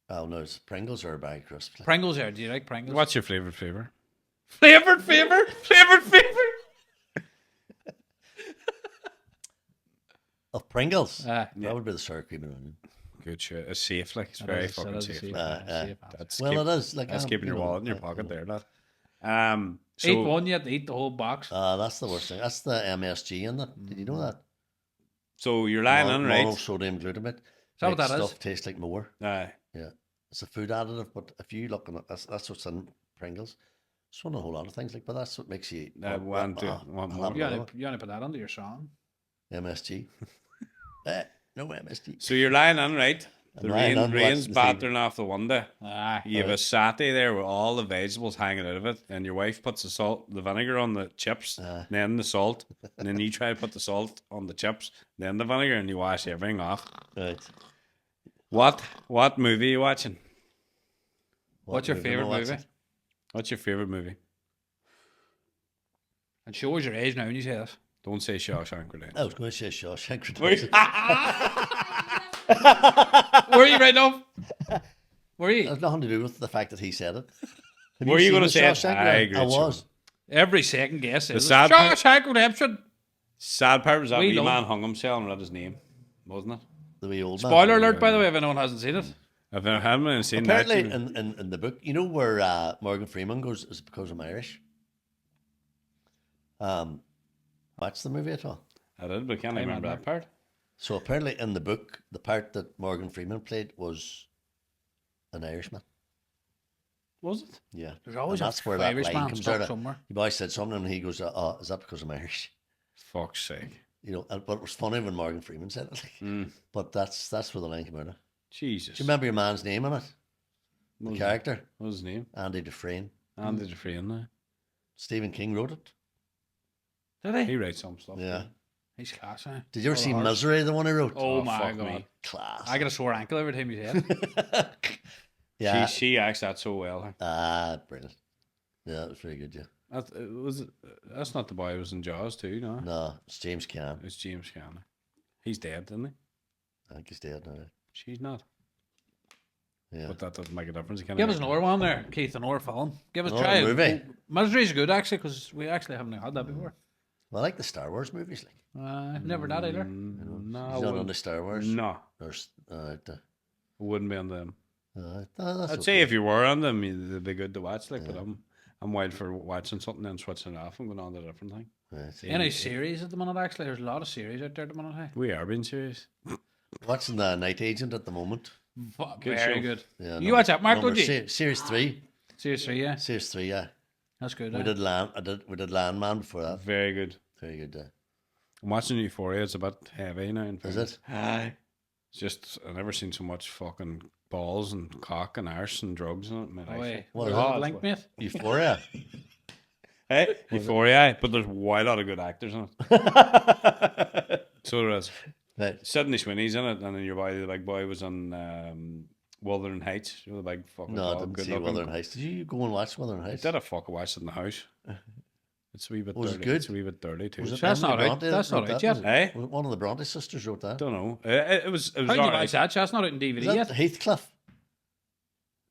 Oh no, it's Pringles or a bag of crisps. Pringles are. Do you like Pringles? What's your favourite flavour? Flavoured flavour? Flavoured flavour? Of Pringles. Yeah. That would be the sour cream and onion. Good shit. It's safe, like it's It very is, it fucking is a safe. safe- like. safe That's Well, keep- it is. Like That's I'm, keeping your you know, wallet in your I- pocket you know. there, lad. So Eat one, you have to eat the whole box. That's the worst thing. That's the MSG in that. Did you know that? So you're lying on, right? Monosodium glutamate. that what Makes that is? stuff tastes like more. Aye. Yeah, it's a food additive, but if you look at it, that's what's in Pringles. It's one of a whole lot of things like, but that's what makes you want more. You want to put that under your song. MSG. No MSG. So you're lying on, right? The I'm lying on rain's watching the battering off the window. Aye. You have a satay there with all the vegetables hanging out of it, and your wife puts the vinegar on the chips, then the salt, and then you try to put the salt on the chips, then the vinegar, and you wash everything off. Right. What movie are you watching? What's your movie am I favourite watching? movie? What's your favourite movie? And show us your age now when you say this. Don't say Shawshank Redemption. I was going to say Shawshank Were you- Redemption. Were you right now? Were It you? has nothing to do with the fact that he said it. Have Were you seen gonna the say it? Shawshank I Redemption? agree I with you. was. Every second guess is sad part- Shawshank Redemption. Sad part was that We wee love- man hung himself and read his name, wasn't it? The wee old man. Spoiler alert, by the way, if anyone hasn't seen it. If I haven't seen that, Apparently, in the book, you know where Morgan Freeman goes is because I'm Irish. Watch the movie at all. I did, but I can't Hey, remember man, that part. So apparently, in the book, the part that Morgan Freeman played was an Irishman. Was it? Yeah, There's always and a that's where that Irish line man comes stuck out of. somewhere. The boy said something, and he goes, "Oh, is that because I'm Irish?" Fuck's sake. You know, but it was funny when Morgan Freeman said it. Like, But that's where the line came out of. Jesus. Do you remember your man's name in it? What The was character, What was his name? Andy Dufresne. Andy Dufresne now. Stephen King wrote it. Did he? He writes some stuff. Yeah. He's class, eh? Did you ever All see the hearts. Misery, the one he wrote? Oh, my fuck God. me. Class. I get a sore ankle every time you say it. Yeah. She acts that so well. Brilliant. Yeah, that was very good, yeah. That's not the boy who was in Jaws too, no? No, it's James Caan. It's James Caan. He's dead, isn't he? I think he's dead now. She's not. Yeah. But that doesn't make a difference. You can't Give us another one there, Keith, another film. Give us Another try. movie? Misery's good actually because we actually haven't had that before. I like the Star Wars movies. Like, Never that either. No, he's not on the Star Wars. No, There's, wouldn't be on them. that's I'd okay. say if you were on them, they'd be good to watch. Like, but I'm wild for watching something and switching it off and going on to a different thing. Right. Any series at the minute actually? There's a lot of series out there at the minute. Hey? We are being serious. Watching the Night Agent at the moment. Good Very show. good. Yeah, You watch that, Mark? Don't you? Series 3. Series 3, yeah. Series 3, yeah. That's good. We did Landman before that. Very good. Very good. I'm watching Euphoria. It's a bit heavy now. In Is fairness. it? Aye. It's just I've never seen so much fucking balls and cock and arse and drugs in it in my life. Wait, What was is it it? a link, mate? Euphoria. Hey, Euphoria, aye, but there's a lot of good actors in it. So there is. Right. Sydney Sweeney's in it, and then your boy, the big boy, was on Wuthering Heights. You know, the big fucking No, I dog, didn't good see looking. Wuthering Heights. Did you go and watch Wuthering I Heights? did a fucking watch it in the house. It's a wee bit Was it dirty. good? It's a wee bit dirty too. Was it That's Emily not out. Bronte That's that not wrote out that? yet. Was it- Eh? was it one of the Bronte sisters wrote that? Don't know. It was How do you alright. watch that? That's not out in DVD Is that yet. Heathcliff?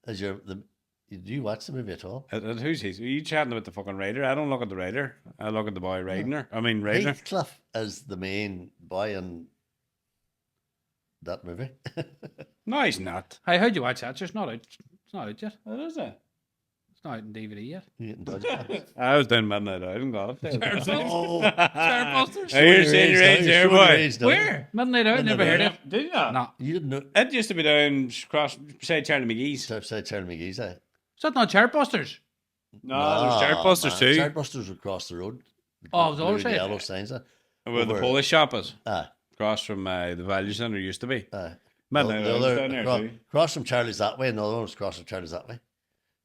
Do you watch the movie at all? Who's he? Are you chatting about the fucking rider? I don't look at the rider. I look at the boy riding her. I mean, rider. Heathcliff is the main boy in that movie. No, he's not. Hey, how'd you watch that? It's not out. It's not out yet. What is it? It's not out in DVD yet. You getting dodgy? I was down midnight out and got it. Oh, Starbusters. Are you saying your age there, boy? Where? Midnight Out. Never heard of it. Did you? No. You didn't know? It used to be down across beside Charlie McGee's. Outside Charlie McGee's, eh? Is that not Chartbusters? No, there's Chartbusters too. Chartbusters across the road. Oh, it was Blue all and right. yellow signs, eh? Where the Over- Polish shop is. Aye. Across from the Value Centre used to be. Aye. Midnight The Out was other- down there too. across from Charlie's that way, another one was across from Charlie's that way.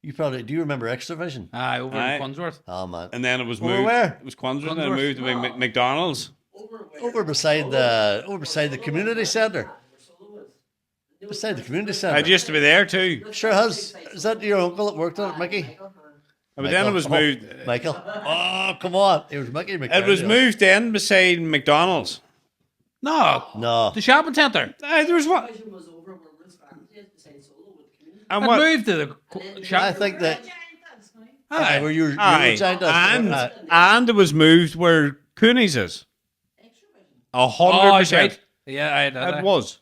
You probably do you remember Extravision? Aye, over Aye. in Quansworth. Oh man. And then it was Over moved. where? It was Quansworth and then it Quansworth. moved to McDonald's. Over beside the community centre. Beside the community It centre. used to be there too. Sure has. Is that your uncle that worked on it, Mickey? But then it was Michael. moved. Oh, Michael. Oh, come on. It was Mickey McCarthy. It was moved in beside McDonald's. No. No. The shopping centre. Aye, there was what? Was over where Ruth Farms is beside Solo with the community. And It what? moved to the I shop. think that. Aye, where you were aye. giant us. And it was moved where Cooney's is. Oh, 100%. that's right. Yeah, I did. It was.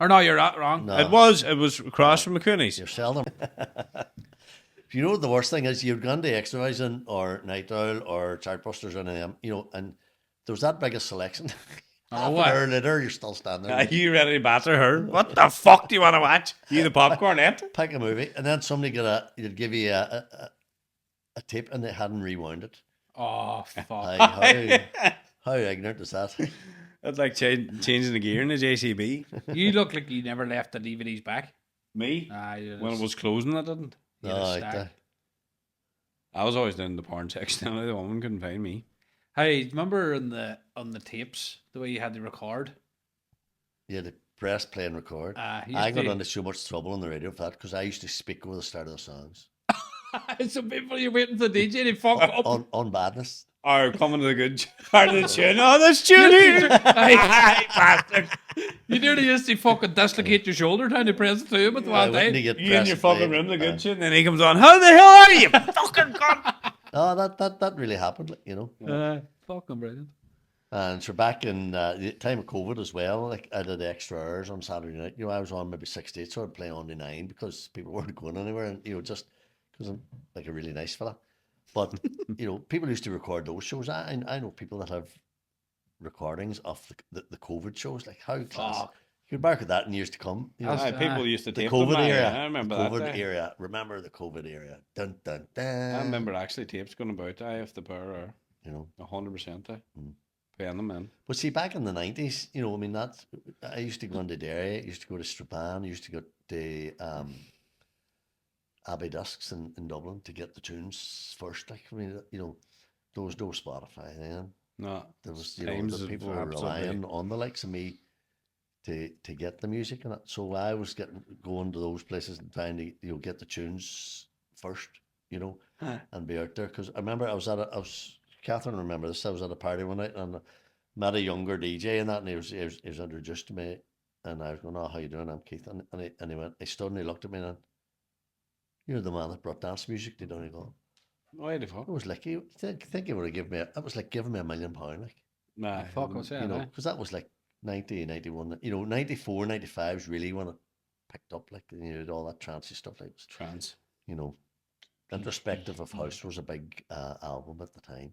Or no, you're not wrong. No. It was. It was across from McCooney's. You're seldom. You know what the worst thing is? You've gone to Extravision or Night Owl or Chartbusters or any of them, and there was that big a selection. Half what? an hour later, you're still standing there. Are you ready to batter her? What the fuck do you want to watch? You the popcorn, eh? Pick a movie, and then somebody you'd give you a tape, and they hadn't rewound it. Oh, fuck. How ignorant is that? That's like changing the gear in the JCB. You look like you never left the DVDs back. Me? Aye, When it was closing, I didn't. You had a No, stack. I was always down in the porn section. The woman couldn't find me. Hey, remember on the tapes the way you had to record? You had to press play and record. You I used got to- into so much trouble on the radio for that because I used to speak over the start of the songs Some people you're waiting for the DJ to fuck up. on badness. Or coming to the good part of the tune. Oh, that's tune here. Aye, bastard. You nearly used to fucking dislocate your shoulder trying to press it to him at the I one wouldn't time. get You in press your play. fucking room, the good tune. And then he comes on, how the hell are you? Fucking cunt. Oh, that really happened, Fucking brilliant. And so back in the time of COVID as well, like I did extra hours on Saturday night. I was on maybe 6 to 8, so I'd play on the 9 because people weren't going anywhere, and just because I'm like a really nice fella. But people used to record those shows. I know people that have recordings of the COVID shows. Like how class. Fuck. You could back at that in years to come. Aye, people used to The tape COVID them, aye, era. I remember the that. COVID aye. era. Remember the COVID era. Dun dun dun. I remember actually tapes going about. If the power are 100%. Mm. Paying them in. But see, back in the 90s, I used to go into Derry, I used to go to Strabane, I used to go to Abbey Dusks in Dublin to get the tunes first. Like, I mean, there was no Spotify then. No. There was, Times the of people were absolutely- relying on the likes of me to get the music and that. So I was going to those places and trying to get the tunes first, and be out there. Because I remember Catherine remember this. I was at a party one night and met a younger DJ and that, and he was introduced to me, And I was going, "Oh, how you doing? I'm Keith." And he went, he stood and he looked at me and went, "You're the man that brought dance music to Donegal." Why the fuck? It was like, you think he would have given me, it was like giving me £1 million, like, Nah, Fuck, what's that? you know, because that was like 90, 91, you know, 94, 95 is really when it picked up, like, you know, all that trancey stuff, like, trance. you know, Introspective of House was a big album at the time.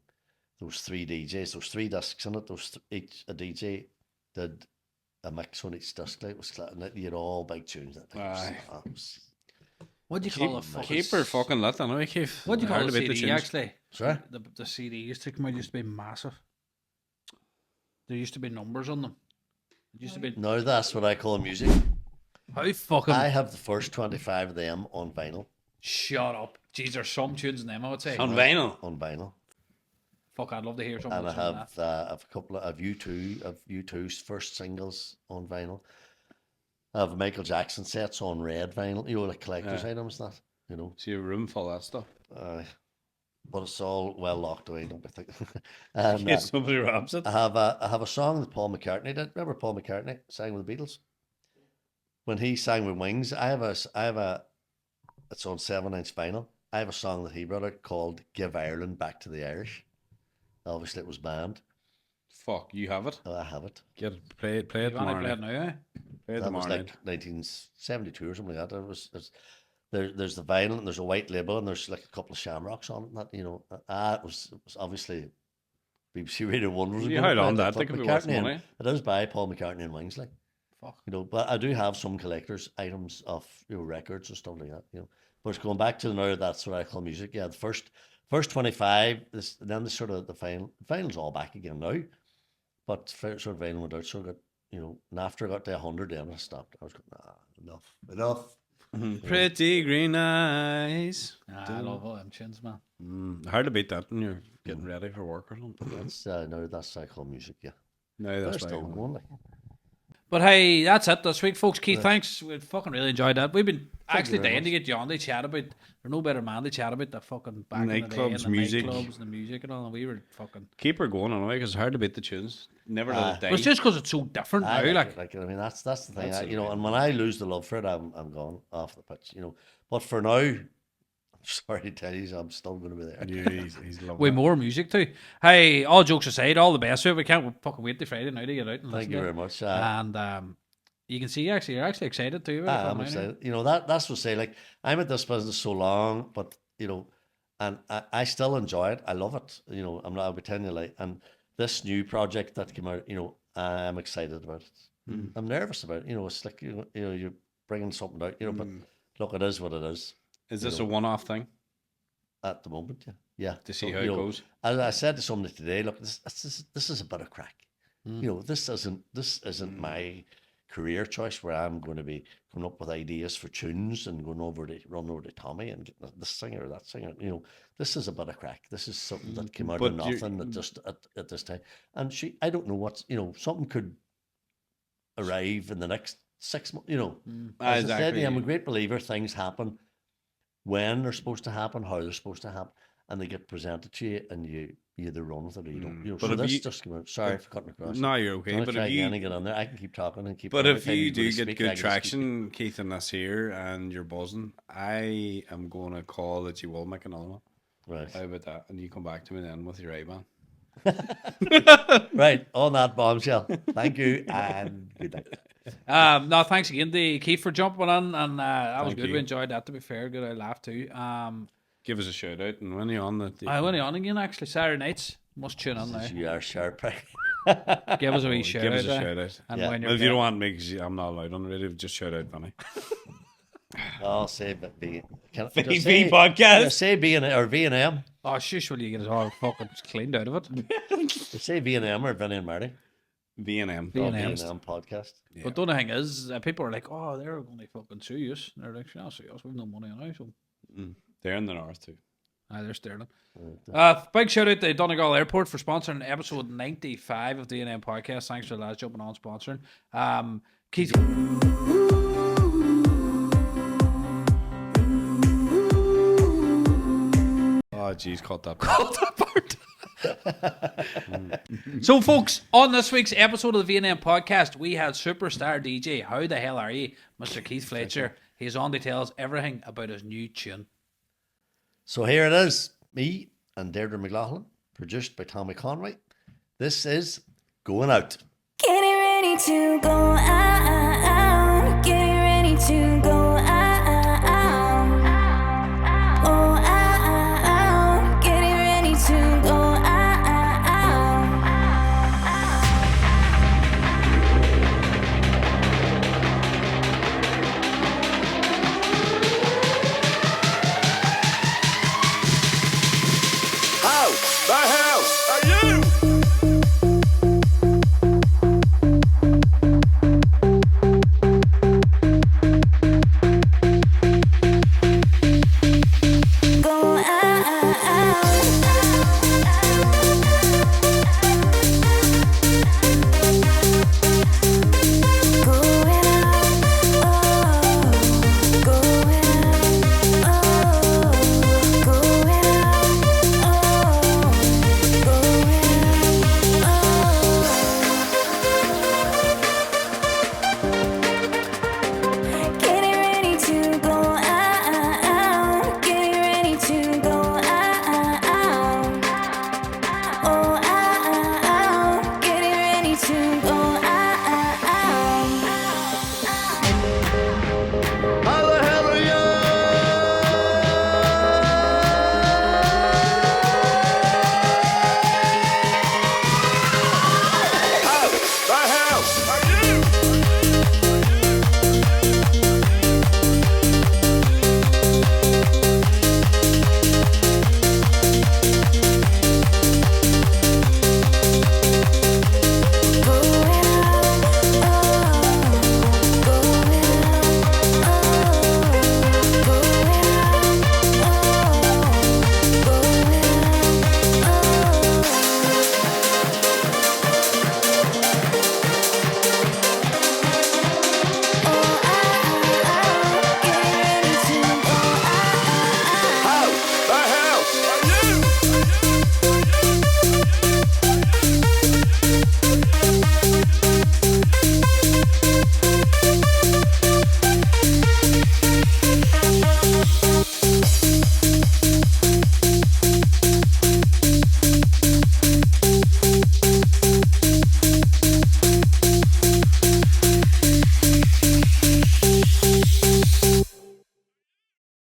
There was 3 DJs, there was 3 discs in it. Each a DJ did a mix on each disc. Like, it was and you had all big tunes. What do you call a fucking... Keep her fucking lit, anyway, Keith. What do you call a Heard about the CD, tunes. actually? Sorry? The CDs to come out used to be massive. There used to be numbers on them. It used to be... Now that's what I call music. How fucking... I have the first 25 of them on vinyl. Shut up. Jeez, there's some tunes in them, I would say. On vinyl. On vinyl. Fuck, I'd love to hear some And of I that. have a couple of U2's first singles on vinyl. I have Michael Jackson sets on red vinyl, you know, like collector's items, that, you know. See a room full of that stuff. But it's all well locked away, don't I think. And Yes, nobody robs it. I have a song that Paul McCartney did. Remember Paul McCartney sang with the Beatles? When he sang with Wings, I have a it's on 7-inch vinyl. I have a song that he wrote out called "Give Ireland Back to the Irish." Obviously, it was banned. Fuck, you have it. I have it. Get it. Play it You tomorrow. want to play it now, eh? Play it That was tomorrow. like 1972 or something like that. There's the vinyl and there's a white label and there's like a couple of shamrocks on it. That, you know, it was obviously BBC Radio 1 was. You hold on that. They could be worth money. It is by Paul McCartney and Wings, like. Fuck. You know, but I do have some collector's items of, you know, records and stuff like that. You know, but going back to now, that's what I call music. Yeah, the first 25, then the sort of the final's all back again now. But sort of vinyl went out, so I got, you know, and after I got to 100, then I stopped. I was going, enough. Pretty green eyes. I love all them tunes, man. Hard to beat that when you're getting ready for work or something. That's that's what I call music. Yeah, No, they're that's still right. going. Like. But hey, that's it this week, folks. Keith, thanks. We fucking really enjoyed that. We've been actually very dying much. to get you on to chat about. There's no better man to chat about the fucking back in the day and Nightclubs, the music. nightclubs and the music and all. And we were fucking. Keep her going anyway, because it's hard to beat the tunes. Never let it die. But it's just because it's so different now. I mean, that's the thing. You know, and when I lose the love for it, I'm gone off the pitch. You know, but for now, I'm sorry to tell you, I'm still going to be there. Yeah, he's lovely. way more music too. Hey, all jokes aside, all the best for it. We can't fucking wait till Friday now to get out and Thank listen you to very it. much. And you can see you're actually excited too. about it I'm coming out, eh? excited. You know, that's what I say. Like, I'm at this business so long, but you know, and I still enjoy it. I love it. You know, I'll be telling you, like, and this new project that came out, you know, I'm excited about it. I'm nervous about it. You know, it's like you know, you're bringing something out. You know, but look, it is what it is. Is this a one-off thing? At the moment, yeah. To see So, how it you know, goes. As I said to somebody today, look, this is a bit of crack. You know, this isn't my career choice where I'm going to be coming up with ideas for tunes and run over to Tommy and getting this singer or that singer. You know, this is a bit of crack. This is something that came out But of nothing that just at this time. And I don't know what's, you know, something could arrive in the next 6 months. You know, as I said, I'm a great believer. Things happen when they're supposed to happen, how they're supposed to happen, and they get presented to you, and you either run with it or you don't. You know, But so if this you- just came out. Sorry for cutting across. No, you're okay. But But try if again and you, get on there, I can keep talking and keep. but every if time you go to do get speak, I good can just keep- traction, Keith, in this here, and you're buzzing, I am going to call that you will make another one. Right. How about that? And you come back to me then with your A-band. Right, on that bombshell. Thank you and good night. No, thanks again to Keith for jumping on, and that was Thank good. you. We enjoyed that. To be fair, good. I laughed too. Give us a shout out, and when you're on the, I went on again actually Saturday nights. Must tune in now. You are sharp. Give us a wee shout give out. us a shout out. Yeah. And when Well, you're if you don't want me, 'cause I'm not allowed on the radio, just shout out, Vinny. I'll say B. Can I VP just say, podcast. yeah, say B and or V and M. oh shush, will you get it all fucking cleaned out of it? Say V and M or Vinny and Marty. V&M. V&M. V&M podcast. Yeah. But the only thing is, people are like, oh, they're going to fucking sue us. They're like, I'll sue us. We've no money on it. So, They're in the north too. they're sterling. Big shout out to Donegal Airport for sponsoring episode 95 of the N&M podcast. Thanks for the lads jumping on sponsoring. Keith. Oh, jeez, cut that. Cut that part. So, folks, on this week's episode of the V&M podcast, we had superstar DJ, how the hell are you, Mr. Keith Fletcher. He's on to tell us everything about his new tune. So here it is, me and Deirdre McLaughlin, produced by Tommy Conway. This is Going Out. Getting ready to go out, getting ready to